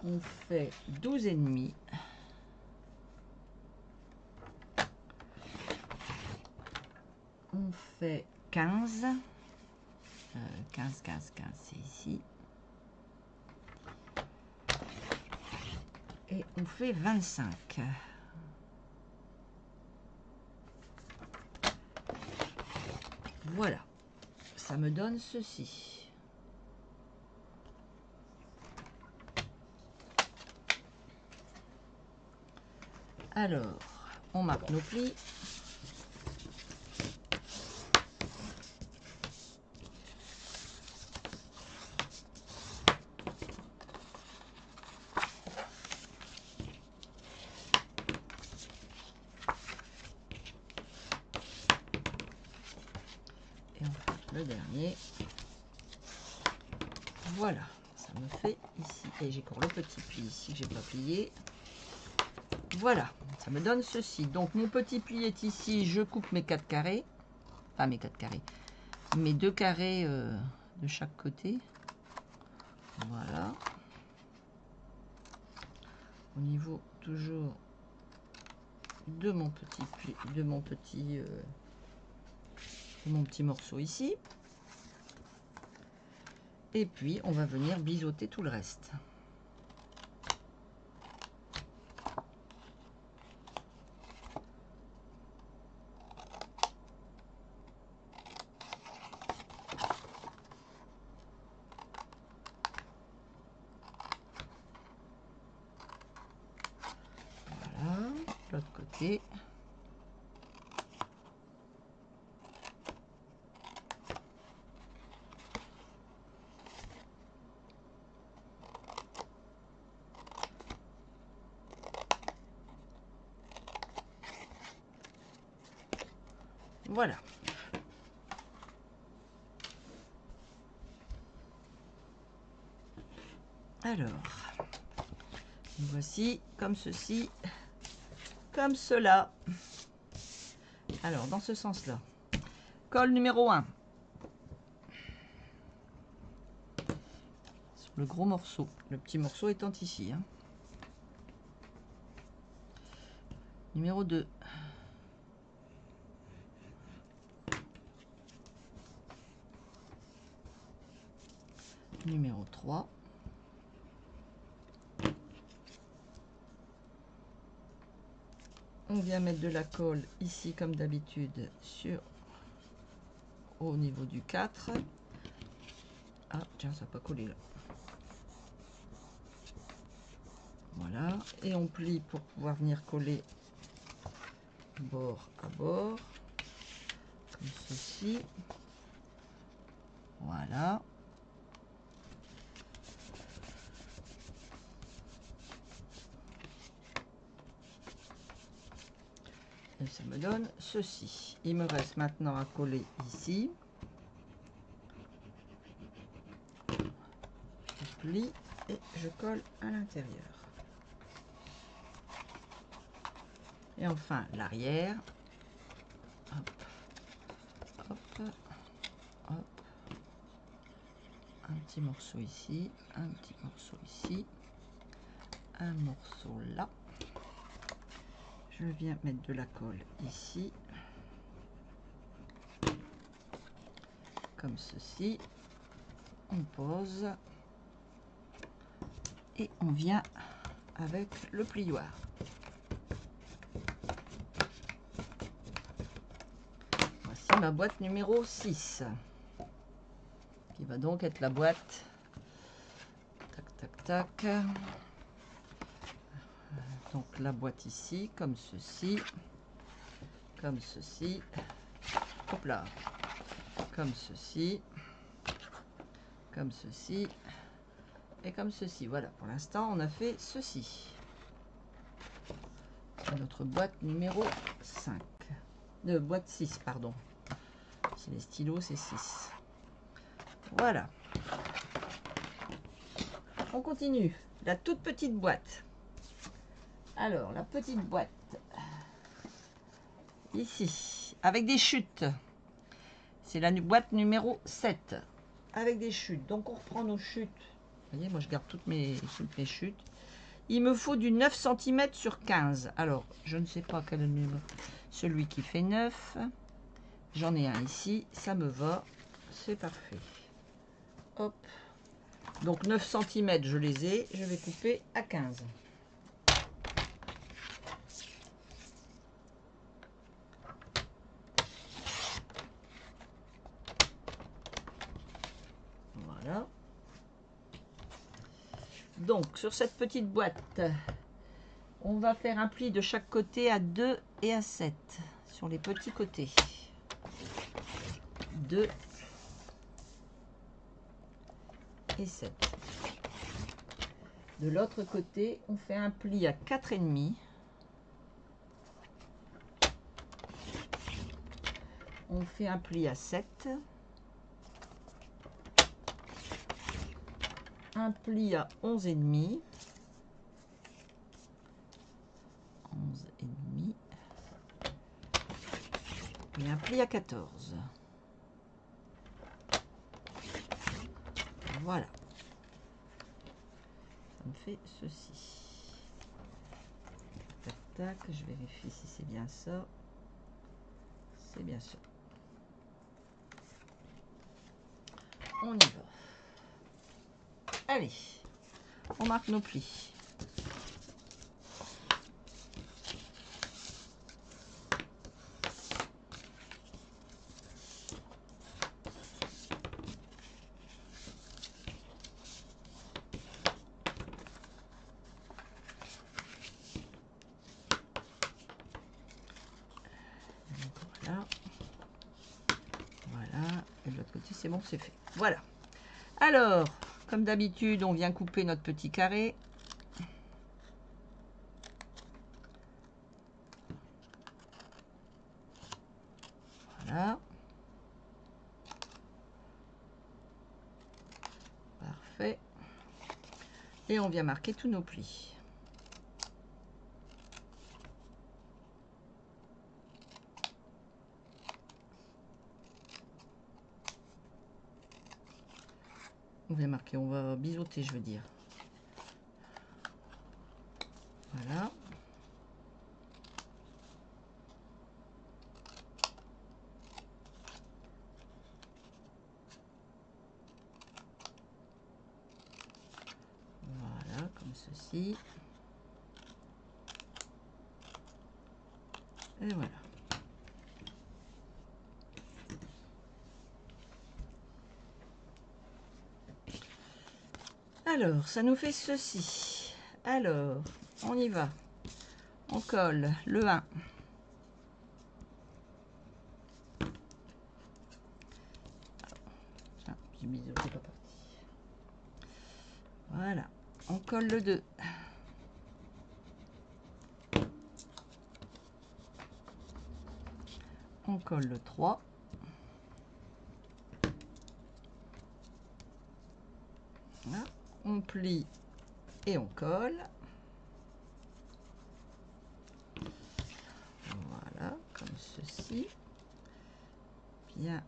On fait 12,5. fait 15. 15, 15, 15, c'est ici. Et on fait 25. Voilà. Ça me donne ceci. Alors, on marque nos plis. Et on fait le dernier. Voilà, ça me fait ici. Et j'ai encore le petit pli ici que j'ai pas plié. Voilà, ça me donne ceci. Donc mon petit pli est ici, je coupe mes 4 carrés. Enfin mes 4 carrés. Mes 2 carrés de chaque côté. Voilà. Au niveau toujours de mon petit pli, de mon petit morceau ici. Et puis on va venir biseauter tout le reste. Voilà, l'autre côté. Voilà. Alors, voici comme ceci, comme cela. Alors, dans ce sens-là, colle numéro 1. Sur le gros morceau, le petit morceau étant ici. Hein. Numéro 2. Numéro 3. On vient mettre de la colle ici comme d'habitude sur au niveau du 4. Ah tiens, ça n'a pas collé là. Voilà, et on plie pour pouvoir venir coller bord à bord comme ceci. Voilà. Et ça me donne ceci. Il me reste maintenant à coller ici. Je plie et je colle à l'intérieur. Et enfin l'arrière. Hop, hop, hop. Un petit morceau ici, un petit morceau ici, un morceau là. Je viens mettre de la colle ici, comme ceci. On pose et on vient avec le plioir. Voici ma boîte numéro 6, qui va donc être la boîte. Tac, tac, tac. Donc la boîte ici, comme ceci, hop là, comme ceci, et comme ceci. Voilà, pour l'instant, on a fait ceci. Notre boîte numéro 5. Boîte 6, pardon. C'est les stylos, c'est 6. Voilà. On continue. La toute petite boîte. Alors, la petite boîte. Ici, avec des chutes. C'est la boîte numéro 7. Avec des chutes. Donc, on reprend nos chutes. Vous voyez, moi, je garde toutes mes chutes. Il me faut du 9 cm sur 15. Alors, je ne sais pas quel est le numéro. Celui qui fait 9. J'en ai un ici, ça me va, c'est parfait. Hop. Donc 9 cm, je les ai, je vais couper à 15. Voilà. Donc sur cette petite boîte, on va faire un pli de chaque côté à 2 et à 7 sur les petits côtés. 2 et 7. De l'autre côté, on fait un pli à 4,5. On fait un pli à 7. Un pli à 11,5. 11,5. Et un pli à 14. Voilà. Ça me fait ceci. Tac, tac. Je vérifie si c'est bien ça. C'est bien ça. On y va. Allez. On marque nos plis. Voilà, et de l'autre côté c'est bon, c'est fait. Voilà. Alors, comme d'habitude, on vient couper notre petit carré. Voilà. Parfait. Et on vient marquer tous nos plis. On vient marquer, on va biseauter, je veux dire. Voilà. Voilà, comme ceci. Et voilà. Alors, ça nous fait ceci. Alors, on y va. On colle le 1. Tiens, j'ai mis c'est pas parti. Voilà. On colle le 2. On colle le 3. Voilà. On plie et on colle. Voilà, comme ceci. Bien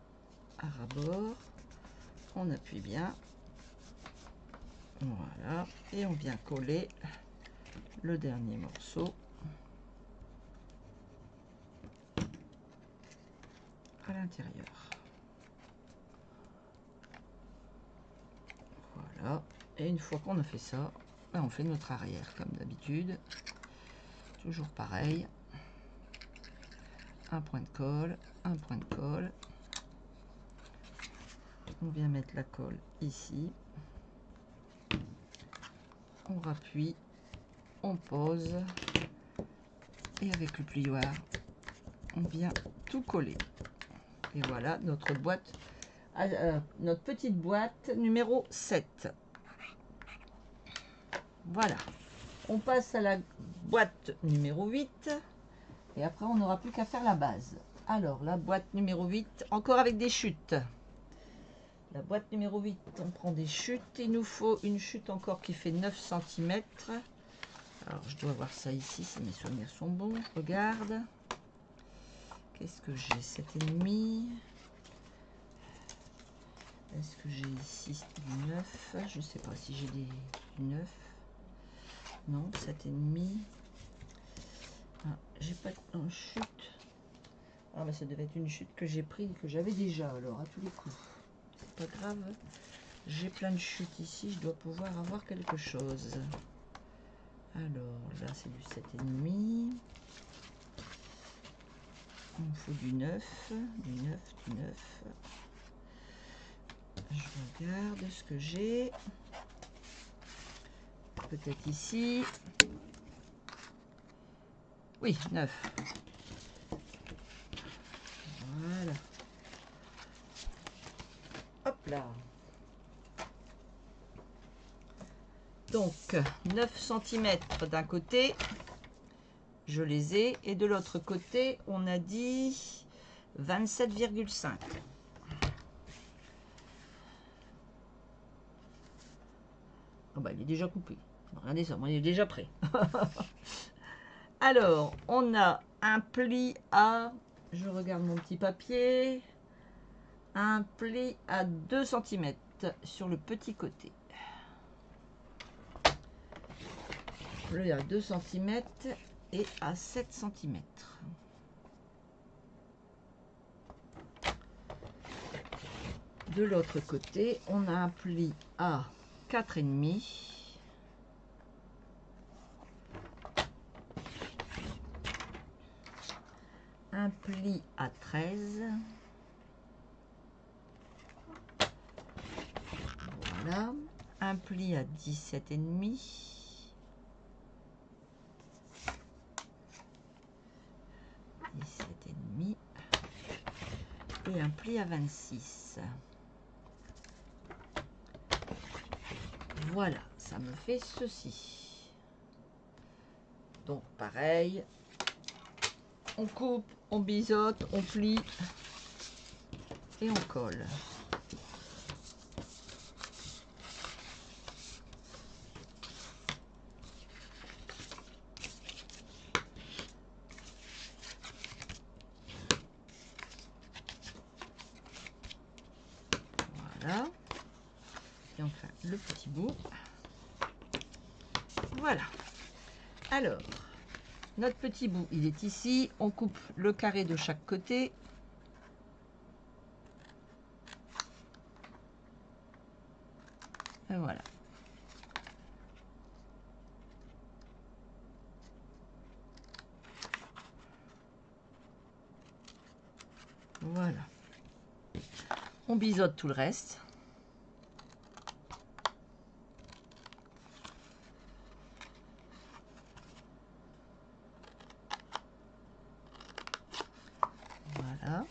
à ras-bord. On appuie bien. Voilà. Et on vient coller le dernier morceau à l'intérieur. Voilà. Et une fois qu'on a fait ça, on fait notre arrière comme d'habitude. Toujours pareil. Un point de colle, un point de colle. On vient mettre la colle ici. On rappuie, on pose. Et avec le plioir, on vient tout coller. Et voilà notre boîte, notre petite boîte numéro 7. Voilà. On passe à la boîte numéro 8. Et après, on n'aura plus qu'à faire la base. Alors, la boîte numéro 8, encore avec des chutes. La boîte numéro 8, on prend des chutes. Il nous faut une chute encore qui fait 9 cm. Alors, je dois voir ça ici, si mes souvenirs sont bons. Regarde. Qu'est-ce que j'ai? 7,5. Est-ce que j'ai ici du 9? Je ne sais pas si j'ai du 9. Non, 7,5. Ah, j'ai pas de chute. Ah mais ça devait être une chute que j'ai pris, que j'avais déjà alors à tous les coups. C'est pas grave. J'ai plein de chutes ici, je dois pouvoir avoir quelque chose. Alors là c'est du 7,5. Il me faut du 9, du 9, du 9. Je regarde ce que j'ai. Peut-être ici. Oui, 9. Voilà. Hop là. Donc 9 cm d'un côté, je les ai, et de l'autre côté on a dit 27,5. Oh bah, il est déjà coupé, regardez ça, moi il est déjà prêt. Alors on a un pli à, je regarde mon petit papier, un pli à 2 cm sur le petit côté. Pli à 2 cm et à 7 cm. De l'autre côté, on a un pli à 4,5. Un pli à 13. Voilà. Un pli à 17,5. Et un pli à 26. Voilà, ça me fait ceci. Donc pareil, on coupe, on biseaute, on plie et on colle. Voilà. Et enfin le petit bout. Voilà. Alors, notre petit bout, il est ici. On coupe le carré de chaque côté. Et voilà. Voilà. On biseaute tout le reste. Voilà.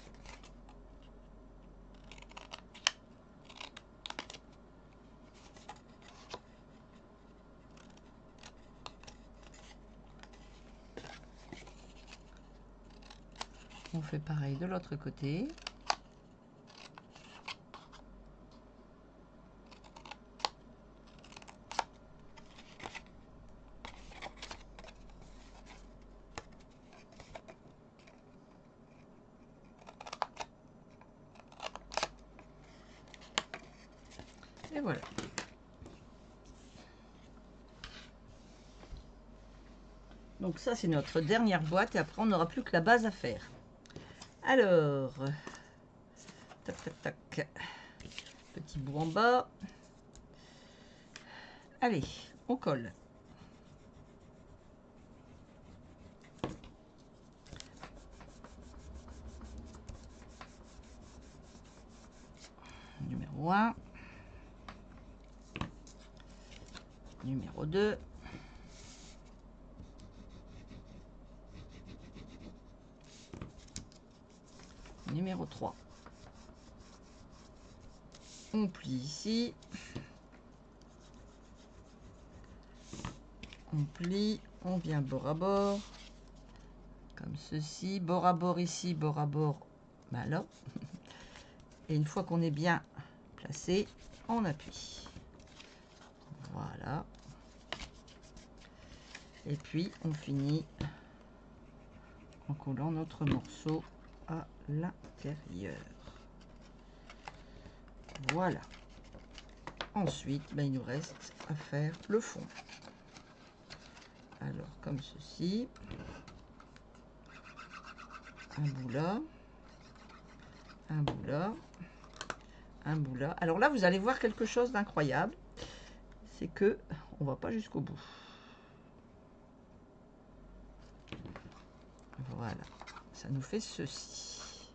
On fait pareil de l'autre côté. Et voilà. Donc ça, c'est notre dernière boîte. Et après, on n'aura plus que la base à faire. Alors, tac, tac, tac. Petit bout en bas. Allez, on colle. Numéro 1. Numéro 2. Numéro 3. On plie ici. On plie, on vient bord à bord. Comme ceci. Bord à bord ici, bord à bord ben là. Et une fois qu'on est bien placé, on appuie. Voilà. Et puis on finit en collant notre morceau à l'intérieur. Voilà. Ensuite, ben, il nous reste à faire le fond. Alors comme ceci. Un bout là. un bout là, un bout là. Alors là, vous allez voir quelque chose d'incroyable. C'est que on va pas jusqu'au bout. Voilà, ça nous fait ceci.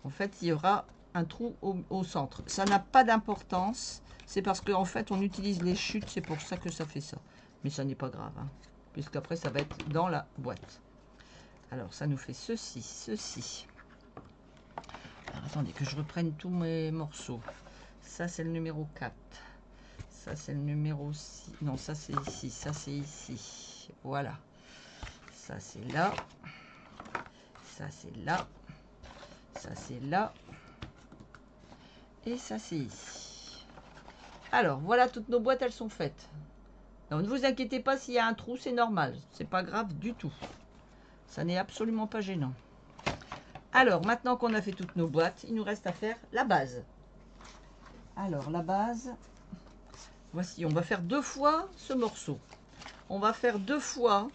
En fait, il y aura un trou au centre. Ça n'a pas d'importance. C'est parce qu'en fait, on utilise les chutes. C'est pour ça que ça fait ça. Mais ça n'est pas grave, hein, puisqu'après, ça va être dans la boîte. Alors, ça nous fait ceci, ceci. Alors, attendez que je reprenne tous mes morceaux. Ça, c'est le numéro 4. Ça, c'est le numéro 6. Non, ça, c'est ici. Ça, c'est ici. Voilà. Ça, c'est là. Ça, c'est là. Ça, c'est là. Et ça, c'est ici. Alors, voilà, toutes nos boîtes, elles sont faites. Donc, ne vous inquiétez pas s'il y a un trou, c'est normal. C'est pas grave du tout. Ça n'est absolument pas gênant. Alors, maintenant qu'on a fait toutes nos boîtes, il nous reste à faire la base. Alors, la base, voici, on va faire 2 fois ce morceau. On va faire 2 fois...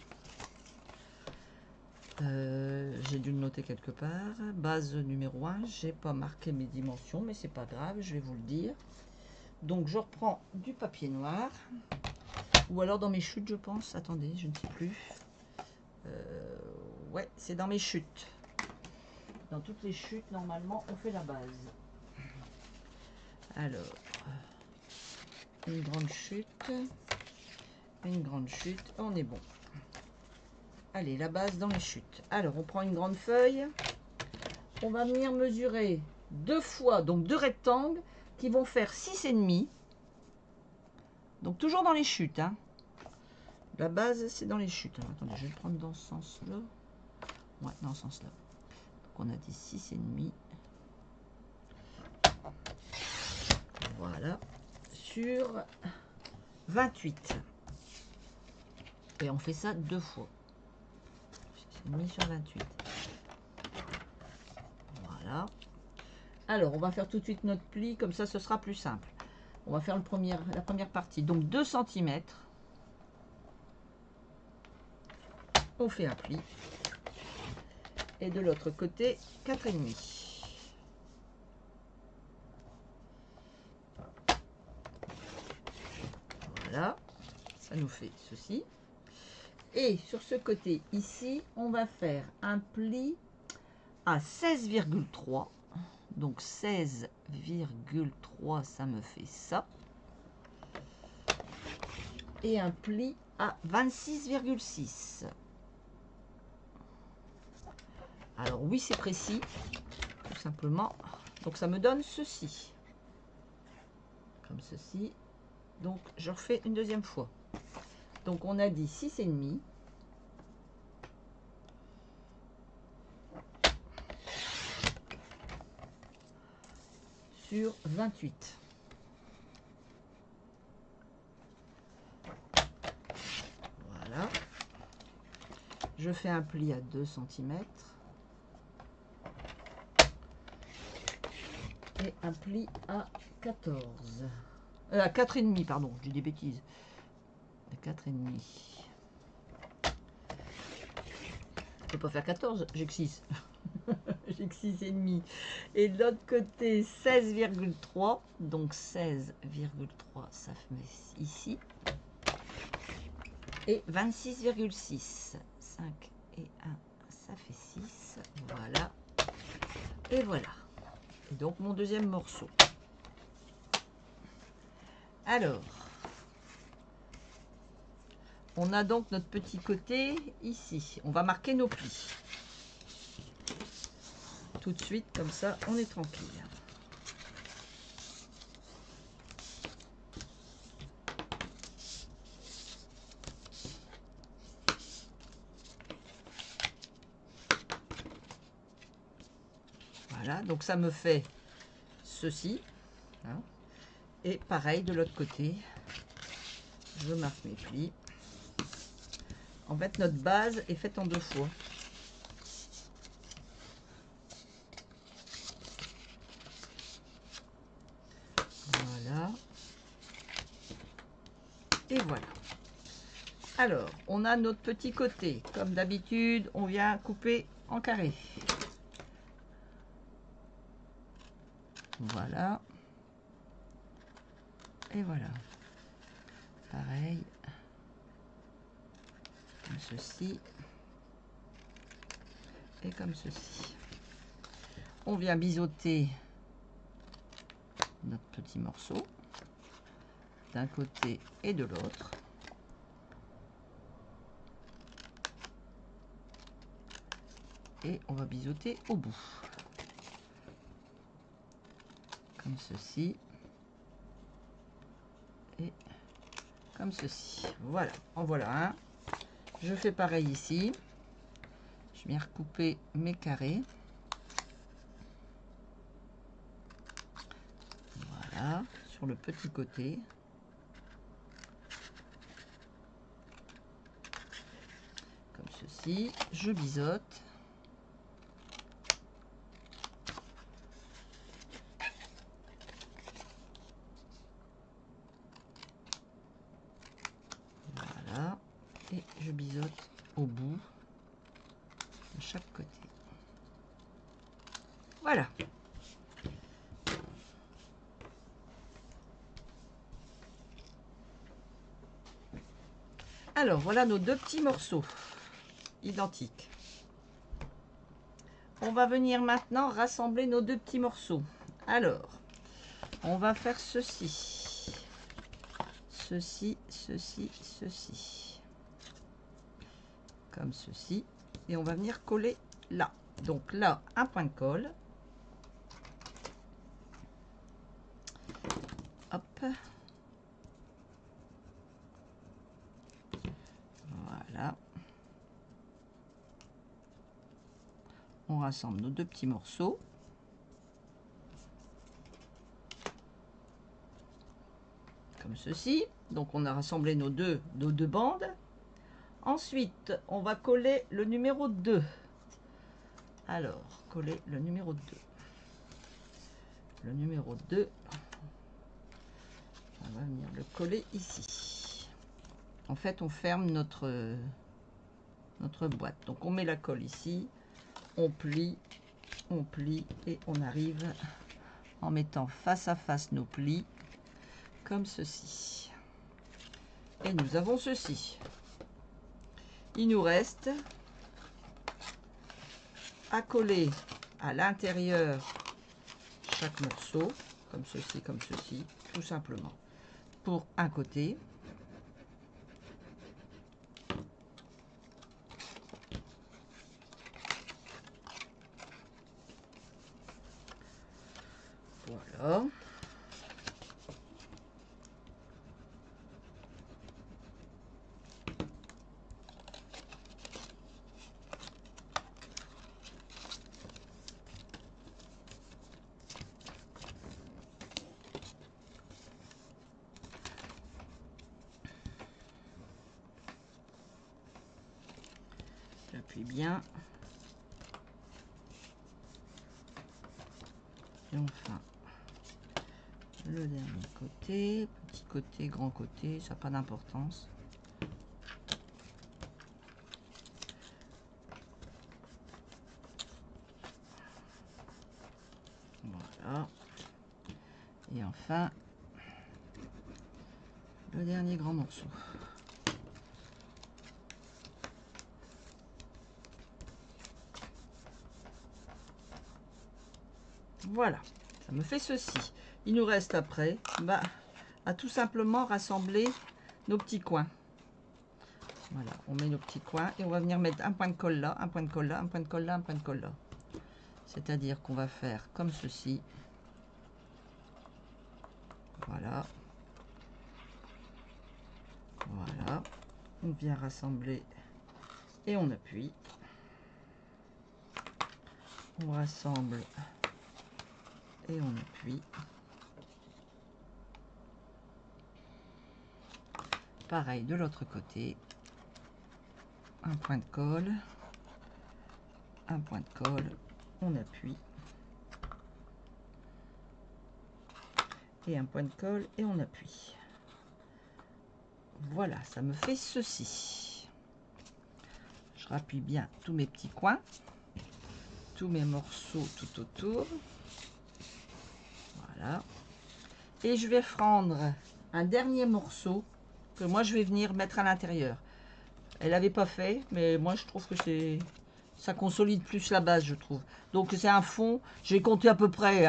j'ai dû le noter quelque part. Base numéro 1, j'ai pas marqué mes dimensions, mais c'est pas grave, je vais vous le dire. Donc je reprends du papier noir, ou alors dans mes chutes, je pense. Attendez, je ne sais plus. Ouais, c'est dans mes chutes. Dans toutes les chutes, normalement, on fait la base. Alors, une grande chute, on est bon. Allez, la base dans les chutes. Alors, on prend une grande feuille. On va venir mesurer 2 fois, donc 2 rectangles qui vont faire 6,5. Donc, toujours dans les chutes. Hein. La base, c'est dans les chutes. Alors, attendez, je vais le prendre dans ce sens-là. Ouais, dans ce sens-là. Donc, on a dit 6,5. Voilà. Sur 28. Et on fait ça 2 fois. 6,5 sur 28. Voilà. Alors, on va faire tout de suite notre pli, comme ça, ce sera plus simple. On va faire la première partie. Donc, 2 cm. On fait un pli. Et de l'autre côté, 4,5. Voilà. Ça nous fait ceci. Et sur ce côté ici, on va faire un pli à 16,3. Donc 16,3, ça me fait ça. Et un pli à 26,6. Alors oui, c'est précis, tout simplement. Donc ça me donne ceci. Comme ceci. Donc je refais une deuxième fois. Donc on a dit 6,5. Sur 28. Voilà. Je fais un pli à 2 cm. Et un pli à 14. À 4,5, pardon, je dis des bêtises. À 4,5. Je peux pas faire 14, j'ai que 6. J'ai que 6,5. Et de l'autre côté, 16,3. Donc 16,3, ça fait ici. Et 26,6. 5 et 1, ça fait 6. Voilà. Et voilà. Et donc mon deuxième morceau. Alors, on a donc notre petit côté ici. On va marquer nos plis. Tout de suite, comme ça, on est tranquille. Voilà, donc ça me fait ceci. Hein. Et pareil de l'autre côté, je marque mes plis. En fait, notre base est faite en 2 fois. Voilà. Et voilà. Alors, on a notre petit côté. Comme d'habitude, on vient couper en carré. Voilà. Et voilà. Pareil. Comme ceci. Et comme ceci. On vient biseauter notre petit morceau d'un côté et de l'autre. Et on va biseauter au bout. Comme ceci. Et comme ceci. Voilà, en voilà un. Je fais pareil ici. Je viens recouper mes carrés. Voilà, sur le petit côté. Comme ceci. Je biseaute. Voilà. Et je biseaute au bout de chaque côté. Voilà. Alors, voilà nos deux petits morceaux identiques. On va venir maintenant rassembler nos deux petits morceaux. Alors, on va faire ceci. Ceci, ceci, ceci. Comme ceci. Et on va venir coller là. Donc là, un point de colle. Hop. Voilà. On rassemble nos deux petits morceaux. Comme ceci. Donc on a rassemblé nos deux bandes. Ensuite, on va coller le numéro 2. Alors, coller le numéro 2. Le numéro 2, on va venir le coller ici. En fait, on ferme notre boîte. Donc, on met la colle ici, on plie et on arrive en mettant face à face nos plis, comme ceci. Et nous avons ceci. Il nous reste à coller à l'intérieur chaque morceau, comme ceci, tout simplement. Pour un côté. Voilà. J'appuie bien. Et enfin, le dernier côté, petit côté, grand côté, ça n'a pas d'importance. Voilà. Et enfin, le dernier grand morceau. Voilà, ça me fait ceci. Il nous reste après à tout simplement rassembler nos petits coins. Voilà, on met nos petits coins et on va venir mettre un point de colle là, un point de colle là, un point de colle là, un point de colle là. C'est-à-dire qu'on va faire comme ceci. Voilà. Voilà. On vient rassembler et on appuie. On rassemble et on appuie. Pareil de l'autre côté. Un point de colle. Un point de colle. On appuie. Et un point de colle et on appuie. Voilà, ça me fait ceci. Je rappuie bien tous mes petits coins. Tous mes morceaux tout autour. Voilà. Et je vais prendre un dernier morceau que moi je vais venir mettre à l'intérieur. Elle n'avait pas fait, mais moi je trouve que ça consolide plus la base, je trouve. Donc c'est un fond, j'ai compté à peu près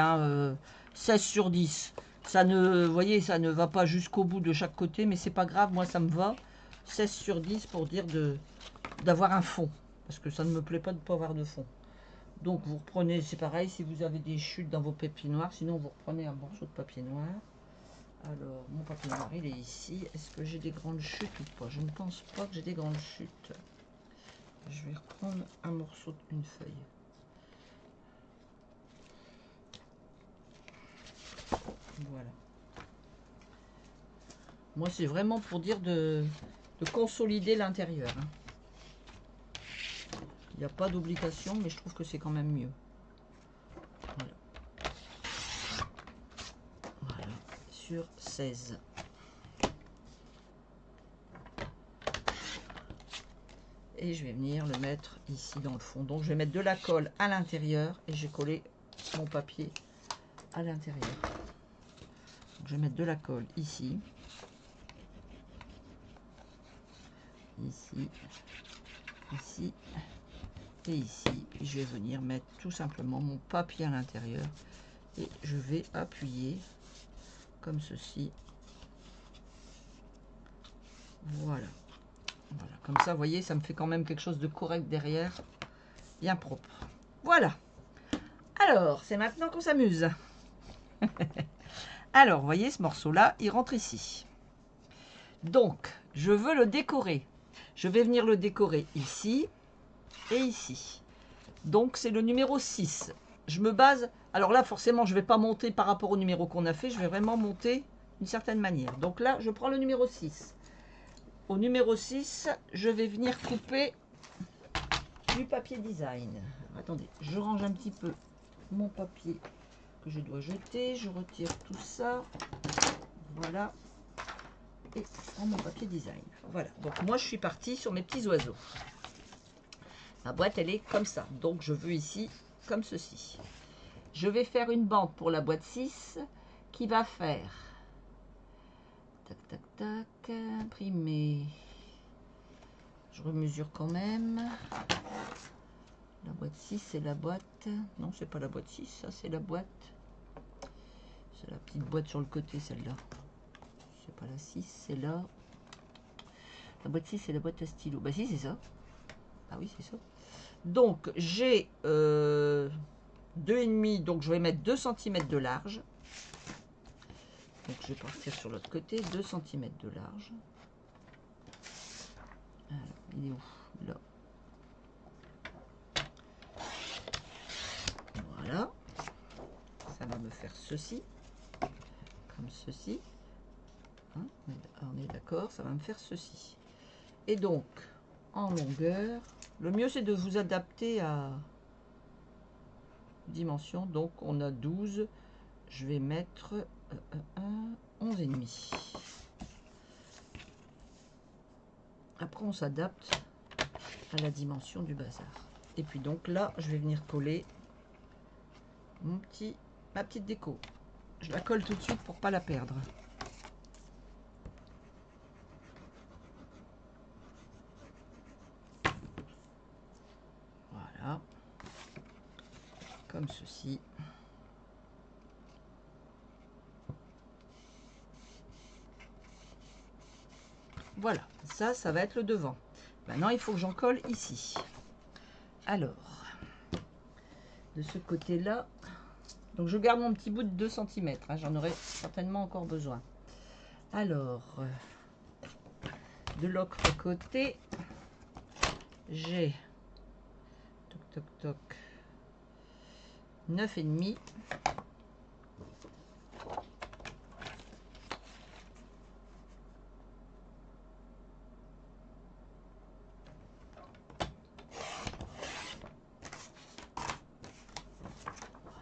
16 sur 10. Ça ne, vous voyez, ça ne va pas jusqu'au bout de chaque côté, mais c'est pas grave, moi ça me va. 16 sur 10 pour dire d'avoir un fond, parce que ça ne me plaît pas de ne pas avoir de fond. Donc vous reprenez, c'est pareil, si vous avez des chutes dans vos papiers noirs, sinon vous reprenez un morceau de papier noir. Alors, mon papier noir, il est ici. Est-ce que j'ai des grandes chutes ou pas? Je ne pense pas que j'ai des grandes chutes. Je vais reprendre un morceau d'une feuille. Voilà. Moi, c'est vraiment pour dire de consolider l'intérieur. Hein. Il n'y a pas d'obligation, mais je trouve que c'est quand même mieux. Voilà. Voilà. Sur 16. Et je vais venir le mettre ici dans le fond. Donc, je vais mettre de la colle à l'intérieur et j'ai collé mon papier à l'intérieur. Je vais mettre de la colle ici. Ici. Ici. Et ici. Puis je vais venir mettre tout simplement mon papier à l'intérieur. Et je vais appuyer comme ceci. Voilà. Voilà. Comme ça, vous voyez, ça me fait quand même quelque chose de correct derrière. Bien propre. Voilà. Alors, c'est maintenant qu'on s'amuse. Alors, vous voyez, ce morceau-là, il rentre ici. Donc, je veux le décorer. Je vais venir le décorer ici et ici. Donc, c'est le numéro 6. Je me base... Alors là, forcément, je ne vais pas monter par rapport au numéro qu'on a fait. Je vais vraiment monter d'une certaine manière. Donc là, je prends le numéro 6. Au numéro 6, je vais venir couper du papier design. Attendez, je range un petit peu mon papier que je dois jeter. Je retire tout ça. Voilà. Et je prends mon papier design. Voilà. Donc moi, je suis partie sur mes petits oiseaux. Ma boîte, elle est comme ça. Donc je veux ici, comme ceci. Je vais faire une bande pour la boîte 6 qui va faire... Tac, tac, tac. Imprimer. Je remesure quand même. La boîte 6, c'est la boîte... Non, c'est pas la boîte 6, ça c'est la boîte... C'est la petite boîte sur le côté, celle-là. C'est pas la 6, c'est là. La boîte 6, c'est la boîte à stylo. Bah si, c'est ça. Ah oui, c'est ça. Donc, j'ai 2,5, donc je vais mettre 2 cm de large. Donc, je vais partir sur l'autre côté, 2 cm de large. Alors, il est où? Là. Voilà. Ça va me faire ceci. Comme ceci. Hein, on est d'accord, ça va me faire ceci. Et donc, en longueur, le mieux c'est de vous adapter à dimension. Donc, on a 12. Je vais mettre 11,5. Après, on s'adapte à la dimension du bazar. Et puis donc là, je vais venir coller ma petite déco. Je la colle tout de suite pour pas la perdre. Voilà. Comme ceci. Voilà, ça va être le devant. Maintenant, il faut que j'en colle ici. Alors, de ce côté-là, donc je garde mon petit bout de 2 cm. Hein, j'en aurai certainement encore besoin. Alors, de l'autre côté, j'ai toc toc toc 9,5.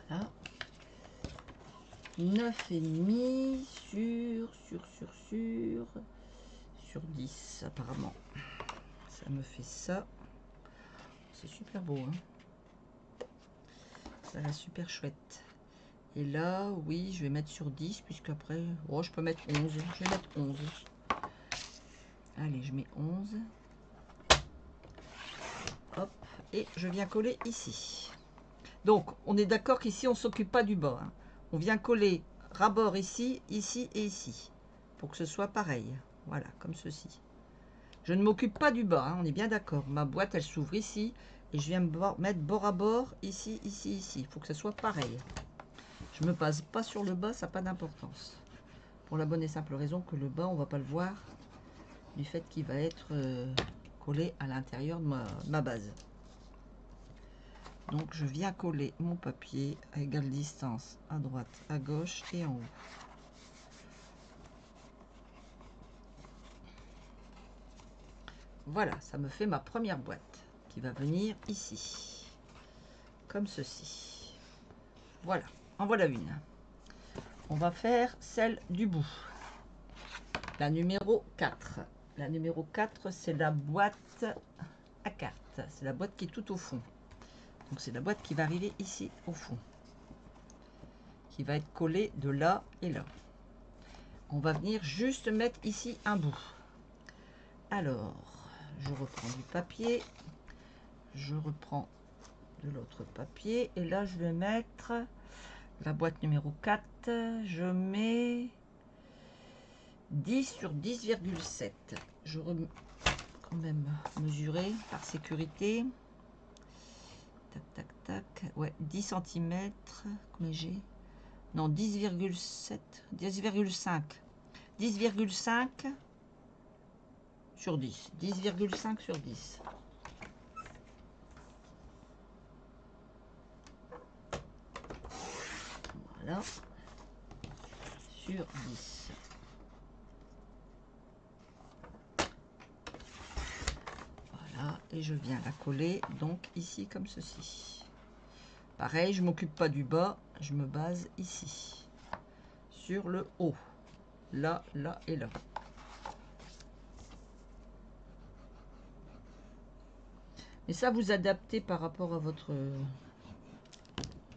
Voilà. 9,5 sur 10 apparemment. Ça me fait ça. C'est super beau, hein. Ça va super chouette. Et là, oui, je vais mettre sur 10, puisque après, oh, je peux mettre 11. Je vais mettre 11. Allez, je mets 11. Hop, et je viens coller ici. Donc, on est d'accord qu'ici, on ne s'occupe pas du bas. Hein. On vient coller ras-bord ici, ici et ici, pour que ce soit pareil. Voilà, comme ceci. Je ne m'occupe pas du bas, hein, on est bien d'accord. Ma boîte, elle s'ouvre ici, et je viens mettre bord à bord, ici, ici, ici. Il faut que ce soit pareil. Je ne me base pas sur le bas, ça n'a pas d'importance. Pour la bonne et simple raison que le bas, on ne va pas le voir, du fait qu'il va être collé à l'intérieur de ma base. Donc je viens coller mon papier à égale distance à droite, à gauche et en haut. Voilà, ça me fait ma première boîte qui va venir ici, comme ceci. Voilà, en voilà une. On va faire celle du bout, la numéro 4. La numéro 4, c'est la boîte à cartes. C'est la boîte qui est tout au fond. Donc c'est la boîte qui va arriver ici au fond, qui va être collée de là et là. On va venir juste mettre ici un bout. Alors, je reprends du papier, je reprends de l'autre papier, et là je vais mettre la boîte numéro 4, je mets 10 sur 10,7. Je remets quand même mesurer par sécurité. Tac, tac, tac. Ouais, 10 cm. Combien j'ai? Non, 10,7. 10,5. 10,5 sur 10. 10,5 sur 10. Voilà. Sur 10. Voilà. Et je viens la coller donc ici comme ceci. Pareil, je ne m'occupe pas du bas. Je me base ici. Sur le haut. Là, là et là. Et ça, vous adaptez par rapport à votre...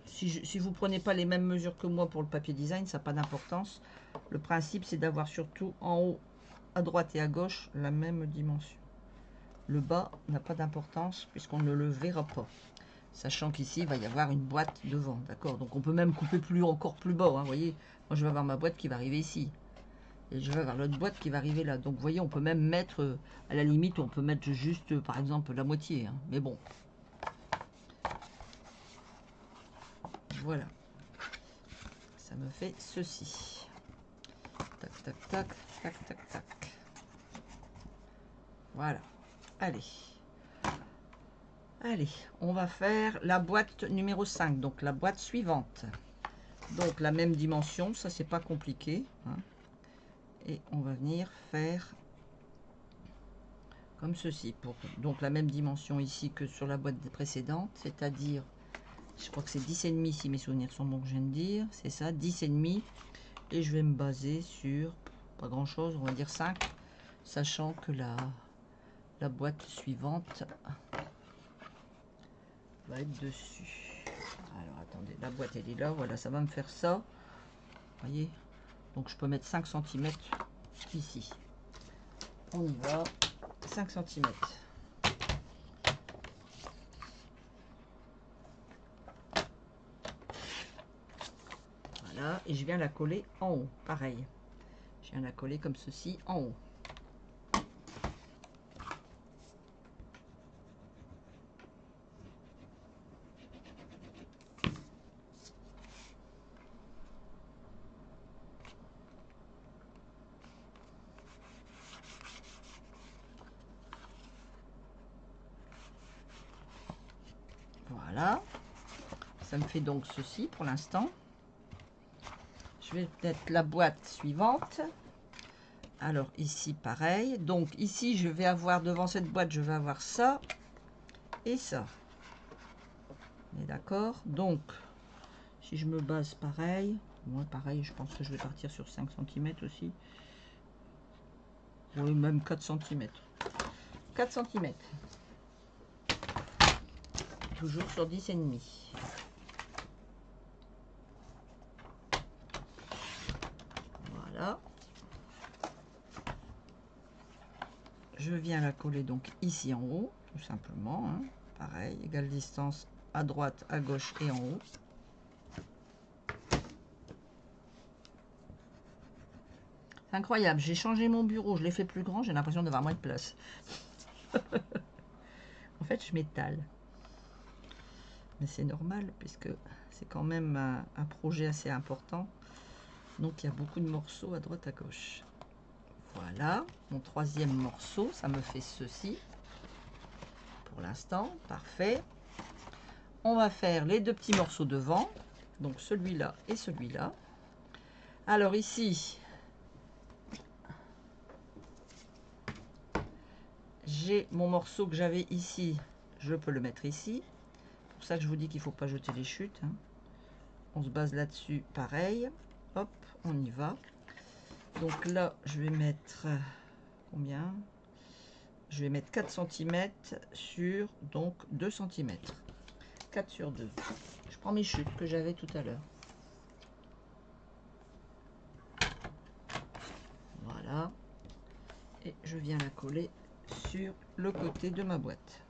Si vous ne prenez pas les mêmes mesures que moi pour le papier design, ça n'a pas d'importance. Le principe, c'est d'avoir surtout en haut, à droite et à gauche, la même dimension. Le bas n'a pas d'importance puisqu'on ne le verra pas. Sachant qu'ici, il va y avoir une boîte devant, d'accord? Donc on peut même couper encore plus bas, hein, vous voyez. Moi, je vais avoir ma boîte qui va arriver ici. Et je vais avoir l'autre boîte qui va arriver là. Donc, vous voyez, on peut même mettre, à la limite, on peut mettre juste, par exemple, la moitié. Hein. Mais bon. Voilà. Ça me fait ceci. Tac, tac, tac, tac, tac, tac. Voilà. Allez. Allez, on va faire la boîte numéro 5. Donc, la boîte suivante. Donc, la même dimension. Ça, c'est pas compliqué. Hein. Et on va venir faire comme ceci. Donc, la même dimension ici que sur la boîte précédente. C'est-à-dire, je crois que c'est 10,5 si mes souvenirs sont bons que je viens de dire. C'est ça, 10,5. Et je vais me baser sur pas grand chose, on va dire 5, sachant que la boîte suivante va être dessus. Alors attendez, la boîte elle est là, voilà, ça va me faire ça. Vous voyez, donc je peux mettre 5 cm ici. On y va, 5 cm. Voilà, et je viens la coller en haut, pareil. Je viens la coller comme ceci en haut. Voilà, ça me fait donc ceci pour l'instant. Je vais mettre la boîte suivante. Alors ici pareil, donc ici je vais avoir devant cette boîte, je vais avoir ça et ça. On est d'accord? Donc si je me base pareil, moi pareil, je pense que je vais partir sur 5 cm aussi. Oui, même 4 cm. 4 cm. Toujours sur 10,5. Voilà. Je viens la coller donc ici en haut, tout simplement. Hein. Pareil, égale distance à droite, à gauche et en haut. C'est incroyable, j'ai changé mon bureau, je l'ai fait plus grand, j'ai l'impression d'avoir moins de place. En fait, je m'étale. Mais c'est normal, puisque c'est quand même un projet assez important. Donc, il y a beaucoup de morceaux à droite, à gauche. Voilà, mon troisième morceau, ça me fait ceci. Pour l'instant, parfait. On va faire les deux petits morceaux devant. Donc, celui-là et celui-là. Alors, ici, j'ai mon morceau que j'avais ici. Je peux le mettre ici. C'est pour ça que je vous dis qu'il ne faut pas jeter les chutes. Hein. On se base là-dessus, pareil. Hop, on y va. Donc là, je vais mettre combien? Je vais mettre 4 cm sur donc 2 cm. 4 sur 2. Je prends mes chutes que j'avais tout à l'heure. Voilà. Et je viens la coller sur le côté de ma boîte.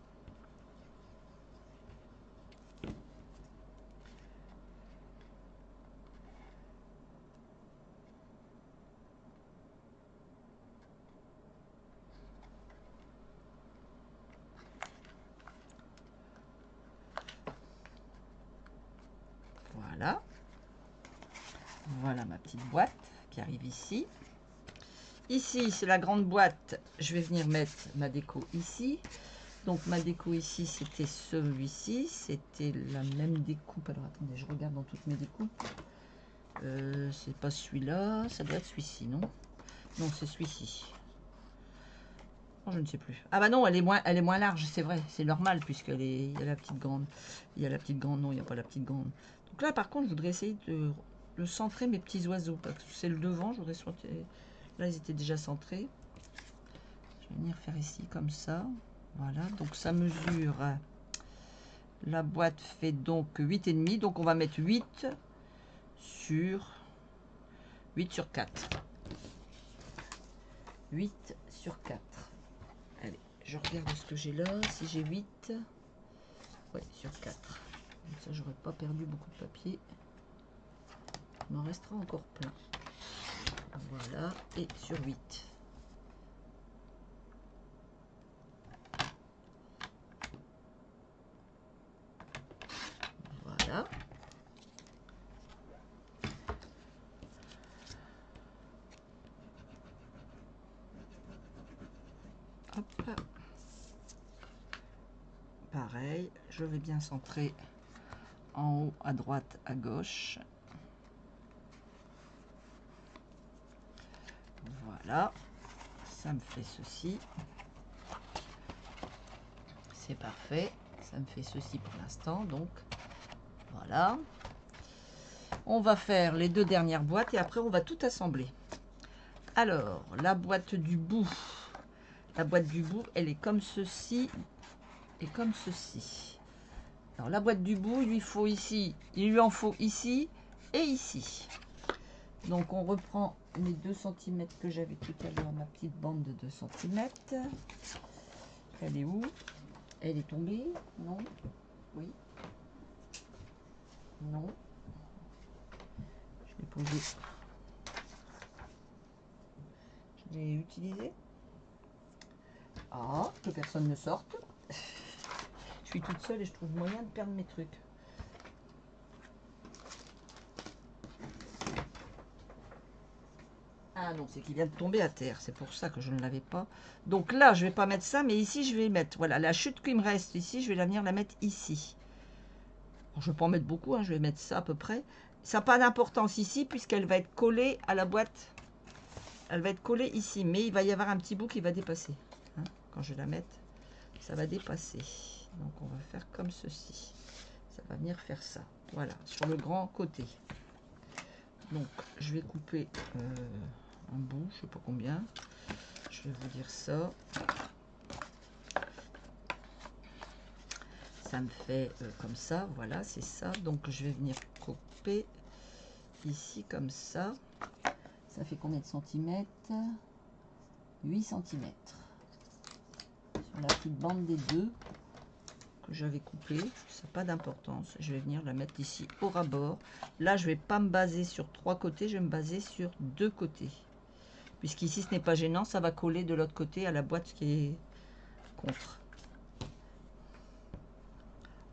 Voilà. Voilà ma petite boîte qui arrive ici. Ici, c'est la grande boîte. Je vais venir mettre ma déco ici. Donc, ma déco ici, c'était celui-ci. C'était la même découpe. Alors, attendez, je regarde dans toutes mes découpes. C'est pas celui-là. Ça doit être celui-ci, non? Non, c'est celui-ci. Oh, je ne sais plus. Ah bah non, elle est moins large, c'est vrai. C'est normal, puisqu'elle est... Il y a la petite grande. Il y a la petite grande. Non, il n'y a pas la petite grande. Donc là, par contre, je voudrais essayer de centrer mes petits oiseaux. Parce que c'est le devant, je voudrais centrer... Là, ils étaient déjà centrés. Je vais venir faire ici, comme ça. Voilà, donc ça mesure... La boîte fait donc 8,5. Donc, on va mettre 8 sur 4. 8 sur 4. Allez, je regarde ce que j'ai là. Si j'ai 8... Ouais, sur 4. Comme ça, j'aurais pas perdu beaucoup de papier. Il m'en restera encore plein. Voilà, et sur 8. Voilà. Hop. Pareil, je vais bien centrer en haut, à droite, à gauche. Voilà, ça me fait ceci. C'est parfait, ça me fait ceci pour l'instant, donc voilà. On va faire les deux dernières boîtes et après on va tout assembler. Alors, la boîte du bout, elle est comme ceci et comme ceci. Alors la boîte du bout, il lui en faut ici et ici. Donc on reprend les 2 cm que j'avais tout à l'heure, ma petite bande de 2 cm. Elle est où? Elle est tombée? Non? Oui? Non? Je l'ai posée. Je l'ai utilisée. Ah, que personne ne sorte. Je suis toute seule et je trouve moyen de perdre mes trucs. Ah non, c'est qu'il vient de tomber à terre. C'est pour ça que je ne l'avais pas. Donc là, je ne vais pas mettre ça, mais ici, je vais mettre... Voilà, la chute qui me reste ici, je vais la venir la mettre ici. Bon, je ne vais pas en mettre beaucoup, hein, je vais mettre ça à peu près. Ça n'a pas d'importance ici, puisqu'elle va être collée à la boîte. Elle va être collée ici, mais il va y avoir un petit bout qui va dépasser. Hein, quand je vais la mettre, ça va dépasser. Donc on va faire comme ceci. Ça va venir faire ça. Voilà, sur le grand côté. Donc je vais couper un bout, je sais pas combien. Je vais vous dire ça. Ça me fait comme ça, voilà, c'est ça. Donc je vais venir couper ici comme ça. Ça fait combien de centimètres? 8 centimètres. Sur la petite bande des deux que j'avais coupée, ça n'a pas d'importance. Je vais venir la mettre ici au ras-bord. Là, je ne vais pas me baser sur 3 côtés, je vais me baser sur 2 côtés. Puisqu'ici, ce n'est pas gênant, ça va coller de l'autre côté à la boîte qui est contre.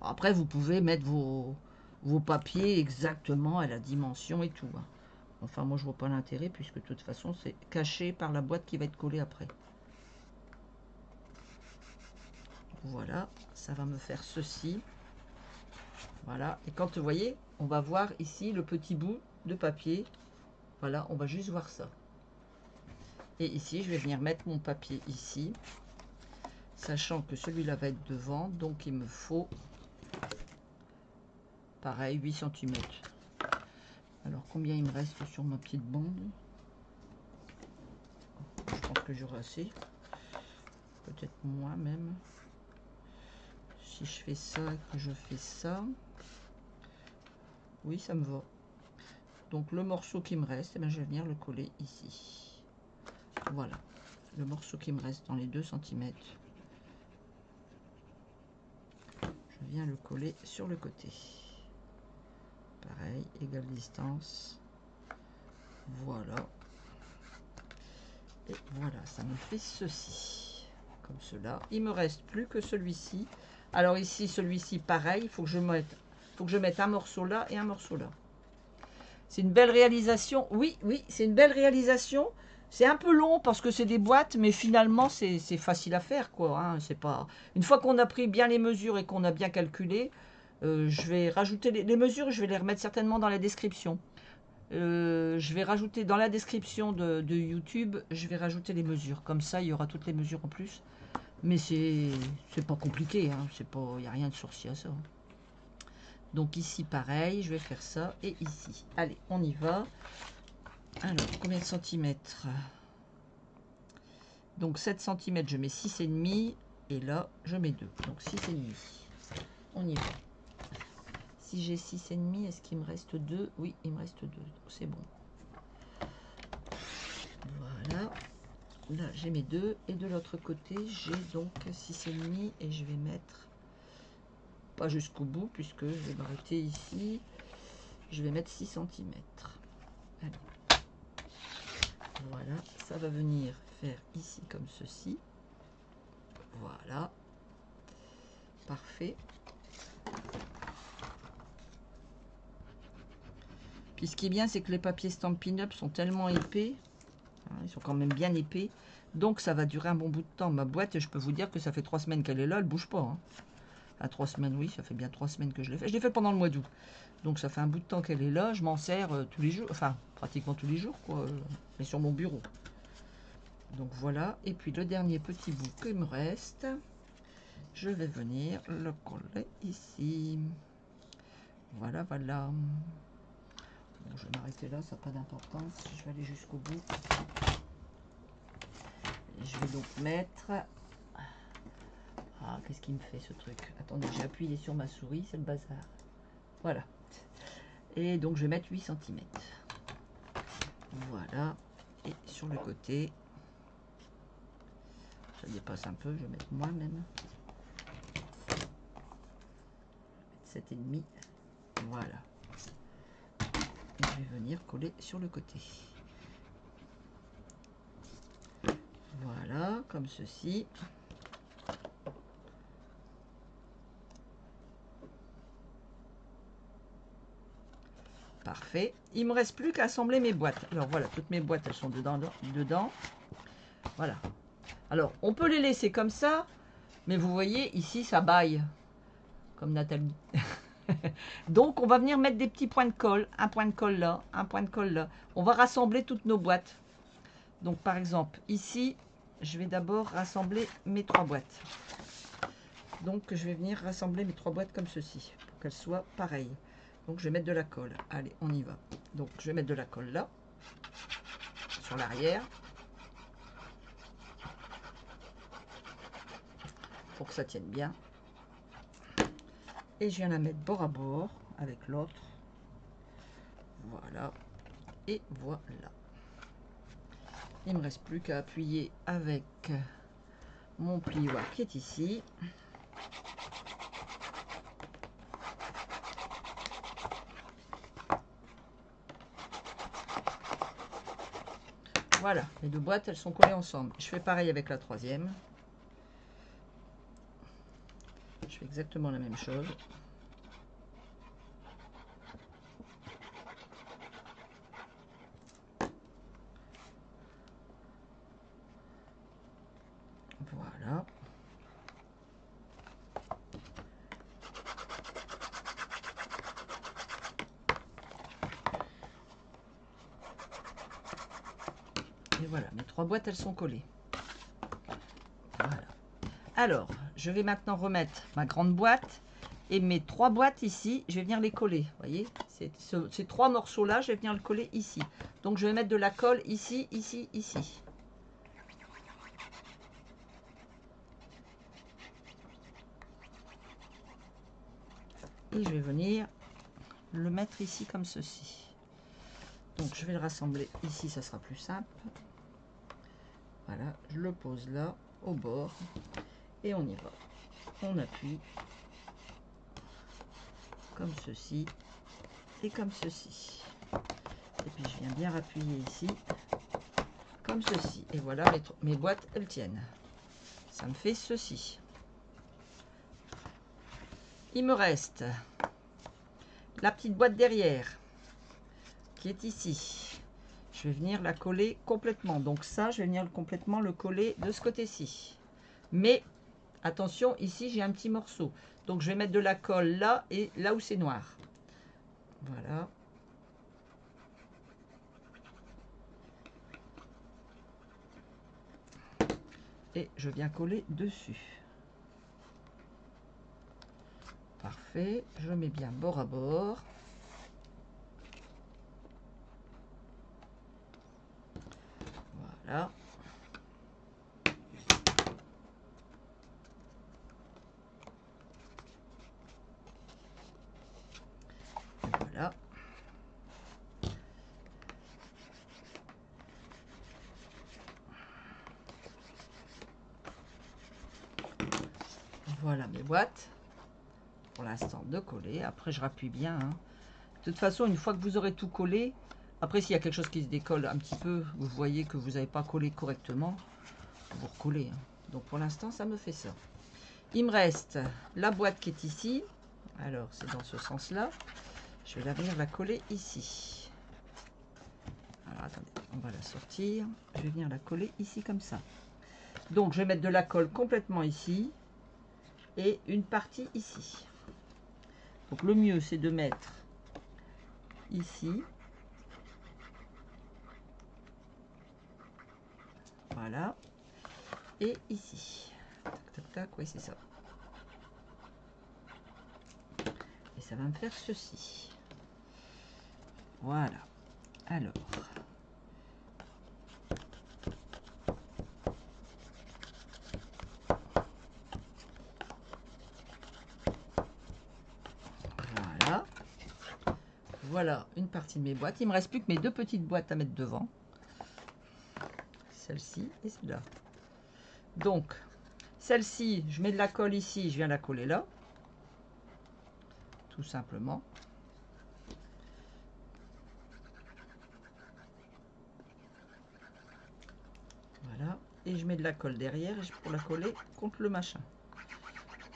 Après, vous pouvez mettre vos papiers exactement à la dimension et tout. Enfin, moi, je vois pas l'intérêt puisque de toute façon, c'est caché par la boîte qui va être collée après. Voilà, ça va me faire ceci. Voilà, et quand vous voyez, on va voir ici le petit bout de papier. Voilà, on va juste voir ça. Et ici, je vais venir mettre mon papier ici, sachant que celui-là va être devant, donc il me faut, pareil, 8 cm. Alors, combien il me reste sur ma petite bande? Je pense que j'aurai assez. Peut-être moins même. Si je fais ça et que je fais ça, oui, ça me va. Donc, le morceau qui me reste, eh bien, je vais venir le coller ici. Voilà. Le morceau qui me reste dans les 2 cm. Je viens le coller sur le côté. Pareil, égale distance. Voilà. Et voilà, ça me fait ceci. Comme cela. Il me reste plus que celui-ci. Alors ici, celui-ci, pareil, il faut que je mette un morceau là et un morceau là. C'est une belle réalisation. Oui, oui, c'est une belle réalisation. C'est un peu long parce que c'est des boîtes, mais finalement, c'est facile à faire, quoi. Hein. C'est pas... Une fois qu'on a pris bien les mesures et qu'on a bien calculé, je vais rajouter les mesures, je vais les remettre certainement dans la description. Je vais rajouter dans la description de YouTube, je vais rajouter les mesures. Comme ça, il y aura toutes les mesures en plus. Mais c'est pas compliqué, hein. Il n'y a rien de sorcier à ça. Donc ici, pareil, je vais faire ça. Et ici. Allez, on y va. Alors, combien de centimètres? Donc 7 cm, je mets 6,5. Et là, je mets 2. Donc 6,5. On y va. Si j'ai 6,5, est-ce qu'il me reste 2? Oui, il me reste 2. Donc c'est bon. Voilà. Là, j'ai mes 2. Et de l'autre côté, j'ai donc 6,5. Et je vais mettre... Pas jusqu'au bout, puisque je vais m'arrêter ici. Je vais mettre 6 cm. Allez. Voilà, ça va venir faire ici comme ceci. Voilà. Parfait. Puis ce qui est bien, c'est que les papiers Stampin' Up sont tellement épais. Hein, ils sont quand même bien épais. Donc ça va durer un bon bout de temps. Ma boîte, je peux vous dire que ça fait 3 semaines qu'elle est là, elle ne bouge pas. Hein. À 3 semaines, oui, ça fait bien 3 semaines que je l'ai fait. Je l'ai fait pendant le mois d'août. Donc ça fait un bout de temps qu'elle est là. Je m'en sers tous les jours. Enfin, pratiquement tous les jours, quoi. Mais sur mon bureau. Donc voilà. Et puis le dernier petit bout qu'il me reste, je vais venir le coller ici. Voilà, voilà. Bon, je vais m'arrêter là, ça n'a pas d'importance. Je vais aller jusqu'au bout. Et je vais donc mettre... Ah, qu'est-ce qu'il me fait ce truc? Attendez, j'ai appuyé sur ma souris, c'est le bazar. Voilà. Et donc je vais mettre 8 cm. Voilà. Et sur le côté, ça dépasse un peu, je vais mettre moins même. 7,5. Voilà. Et je vais venir coller sur le côté. Voilà, comme ceci. Parfait. Il me reste plus qu'à assembler mes boîtes. Alors voilà, toutes mes boîtes, elles sont dedans. Voilà. Alors, on peut les laisser comme ça, mais vous voyez, ici, ça baille. Comme Nathalie. Donc, on va venir mettre des petits points de colle. Un point de colle là, un point de colle là. On va rassembler toutes nos boîtes. Donc, par exemple, ici, je vais d'abord rassembler mes 3 boîtes. Donc, je vais venir rassembler mes 3 boîtes comme ceci, pour qu'elles soient pareilles. Donc, je vais mettre de la colle. Allez, on y va. Donc, je vais mettre de la colle là, sur l'arrière. Pour que ça tienne bien. Et je viens la mettre bord à bord avec l'autre. Voilà. Et voilà. Il me reste plus qu'à appuyer avec mon plioir qui est ici. Voilà, les deux boîtes, elles sont collées ensemble. Je fais pareil avec la troisième. Je fais exactement la même chose. Voilà. Et voilà, mes trois boîtes, elles sont collées. Voilà. Alors, je vais maintenant remettre ma grande boîte et mes trois boîtes ici, je vais venir les coller. Vous voyez, ces trois morceaux-là, je vais venir le coller ici. Donc, je vais mettre de la colle ici, ici, ici. Et je vais venir le mettre ici comme ceci. Donc, je vais le rassembler ici, ça sera plus simple. Voilà, je le pose là, au bord. Et on y va. On appuie. Comme ceci. Et comme ceci. Et puis, je viens bien appuyer ici. Comme ceci. Et voilà, mes boîtes, elles tiennent. Ça me fait ceci. Il me reste la petite boîte derrière qui est ici. Je vais venir la coller complètement. Donc ça, je vais venir complètement le coller de ce côté-ci. Mais attention, ici, j'ai un petit morceau. Donc je vais mettre de la colle là et là où c'est noir. Voilà. Et je viens coller dessus. Parfait. Je mets bien bord à bord. Voilà. Voilà. Voilà mes boîtes. Pour l'instant de coller. Après, je rappuie bien. Hein. De toute façon, une fois que vous aurez tout collé, après, s'il y a quelque chose qui se décolle un petit peu, vous voyez que vous n'avez pas collé correctement, vous recollez. Hein. Donc, pour l'instant, ça me fait ça. Il me reste la boîte qui est ici. Alors, c'est dans ce sens-là. Je vais venir la coller ici. Alors, attendez, on va la sortir. Je vais venir la coller ici comme ça. Donc, je vais mettre de la colle complètement ici et une partie ici. Donc, le mieux, c'est de mettre ici. Voilà. Et ici. Tac, tac, tac. Oui, c'est ça. Et ça va me faire ceci. Voilà. Alors. Voilà. Voilà une partie de mes boîtes. Il me reste plus que mes deux petites boîtes à mettre devant. Celle-ci et celle-là. Donc, celle-ci, je mets de la colle ici, je viens la coller là. Tout simplement. Voilà. Et je mets de la colle derrière pour la coller contre le machin.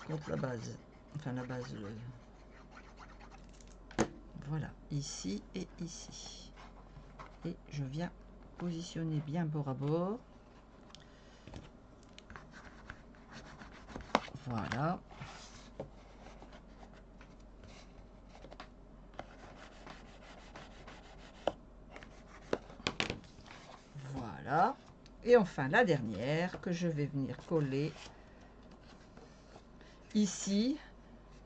Contre la base. Enfin, la base. Voilà. Ici et ici. Et je viens positionner bien bord à bord. Voilà. Voilà. Et enfin la dernière que je vais venir coller ici.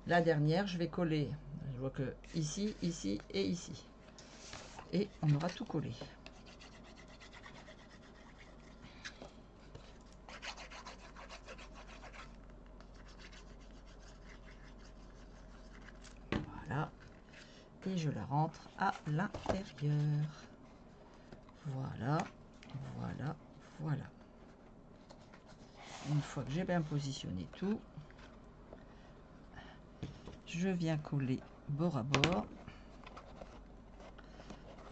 La dernière, je vais coller. Je vois que ici, ici et ici. Et on aura tout collé. Voilà. Et je la rentre à l'intérieur. Voilà. Voilà. Voilà. Une fois que j'ai bien positionné tout, je viens coller bord à bord.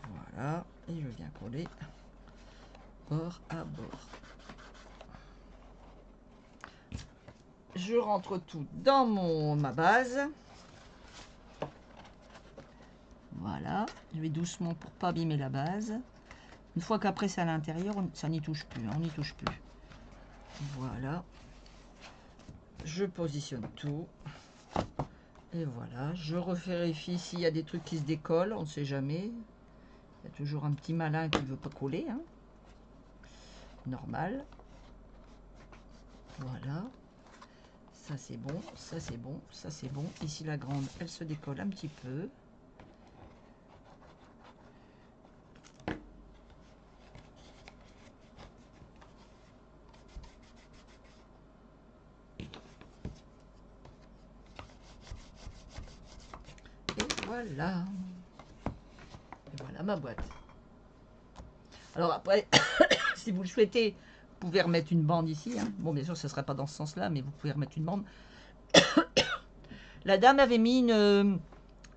Voilà. Et je viens coller bord à bord. Je rentre tout dans ma base. Voilà. Je vais doucement pour pas abîmer la base. Une fois qu'après c'est à l'intérieur, ça n'y touche plus. On n'y touche plus. Voilà. Je positionne tout. Et voilà. Je revérifie s'il y a des trucs qui se décollent. On ne sait jamais. Il y a toujours un petit malin qui ne veut pas coller. Hein. Normal. Voilà. Ça c'est bon. Ça c'est bon. Ça c'est bon. Ici la grande, elle se décolle un petit peu. Voilà. Et voilà ma boîte. Alors après, si vous le souhaitez, vous pouvez remettre une bande ici. Hein. Bon, bien sûr, ce ne sera pas dans ce sens-là, mais vous pouvez remettre une bande. La dame avait mis un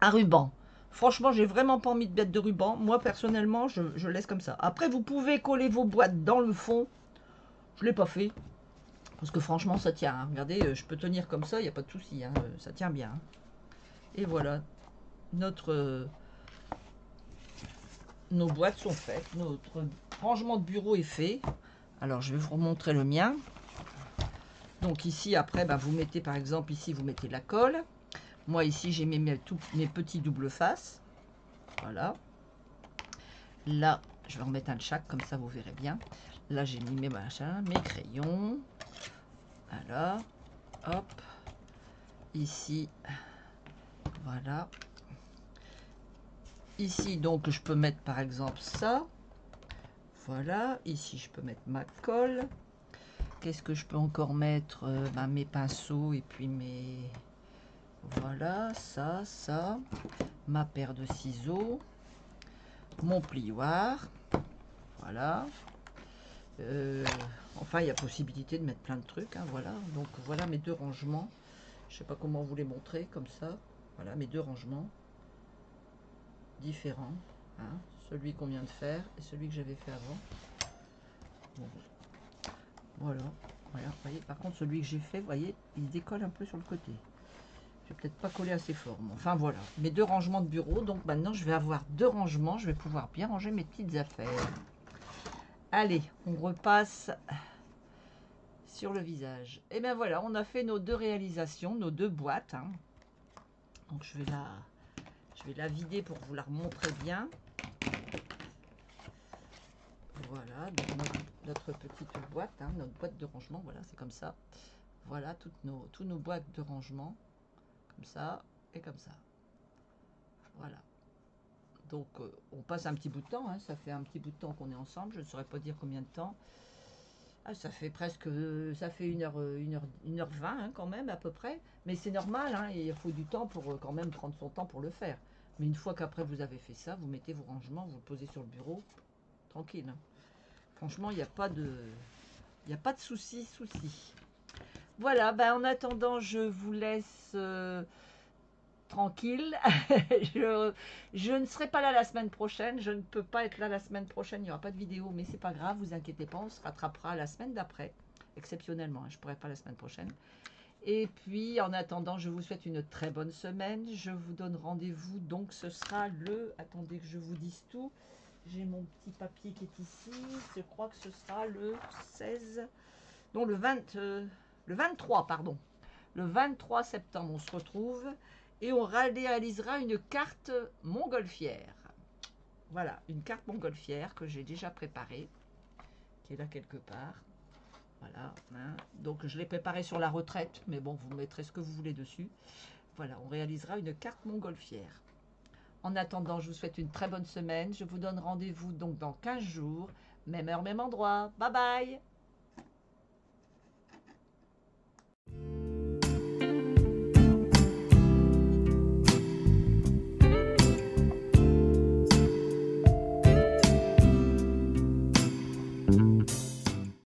ruban. Franchement, j'ai vraiment pas envie de mettre de ruban. Moi, personnellement, je laisse comme ça. Après, vous pouvez coller vos boîtes dans le fond. Je ne l'ai pas fait. Parce que franchement, ça tient. Hein. Regardez, je peux tenir comme ça, il n'y a pas de souci. Hein. Ça tient bien. Hein. Et voilà. Nos boîtes sont faites. Notre rangement de bureau est fait. Alors, je vais vous remontrer le mien. Donc ici, après, bah, vous mettez par exemple, ici, vous mettez la colle. Moi, ici, j'ai mis mes petits doubles faces. Voilà. Là, je vais en mettre un de chaque, comme ça, vous verrez bien. Là, j'ai mis mes machins, mes crayons. Voilà. Hop. Ici. Voilà. Ici, donc, je peux mettre, par exemple, ça. Voilà. Ici, je peux mettre ma colle. Qu'est-ce que je peux encore mettre bah, mes pinceaux et puis mes... Voilà, ça. Ma paire de ciseaux. Mon plioir. Voilà. Enfin, il y a possibilité de mettre plein de trucs. Hein, voilà. Donc, voilà mes deux rangements. Je sais pas comment vous les montrer, comme ça. Voilà, mes deux rangements. Différents. Hein, celui qu'on vient de faire et celui que j'avais fait avant. Bon. Voilà. Voilà. Vous voyez, par contre, celui que j'ai fait, vous voyez, il décolle un peu sur le côté. Je vais peut-être pas coller assez fort. Mais enfin, voilà. Mes deux rangements de bureau. Donc, maintenant, je vais avoir deux rangements. Je vais pouvoir bien ranger mes petites affaires. Allez, on repasse sur le visage. Et bien voilà, on a fait nos deux réalisations, nos deux boîtes. Hein. Donc je vais la vider pour vous la remontrer bien. Voilà, donc notre petite boîte, hein, notre boîte de rangement, voilà, c'est comme ça. Voilà, tous nos boîtes de rangement, comme ça et comme ça. Voilà. Donc on passe un petit bout de temps, hein, ça fait un petit bout de temps qu'on est ensemble, je ne saurais pas dire combien de temps. Ah, ça fait presque, ça fait 1h20 hein, quand même à peu près, mais c'est normal, hein, il faut du temps pour quand même prendre son temps pour le faire. Mais une fois qu'après vous avez fait ça, vous mettez vos rangements, vous le posez sur le bureau, tranquille. Hein. Franchement, il n'y a pas de souci. Voilà, ben, en attendant, je vous laisse tranquille. je ne serai pas là la semaine prochaine. Je ne peux pas être là la semaine prochaine. Il n'y aura pas de vidéo, mais c'est pas grave. Vous inquiétez pas, on se rattrapera la semaine d'après. Exceptionnellement, hein, je ne pourrai pas la semaine prochaine. Et puis, en attendant, je vous souhaite une très bonne semaine. Je vous donne rendez-vous. Donc, ce sera le... Attendez que je vous dise tout. J'ai mon petit papier qui est ici. Je crois que ce sera le 16... Non, le 23, pardon. Le 23 septembre, on se retrouve et on réalisera une carte montgolfière. Voilà, une carte montgolfière que j'ai déjà préparée, qui est là quelque part. Voilà, hein. Donc je l'ai préparée sur la retraite, mais bon, vous mettrez ce que vous voulez dessus. Voilà, on réalisera une carte montgolfière. En attendant, je vous souhaite une très bonne semaine. Je vous donne rendez-vous donc dans 15 jours, même heure, même endroit. Bye bye!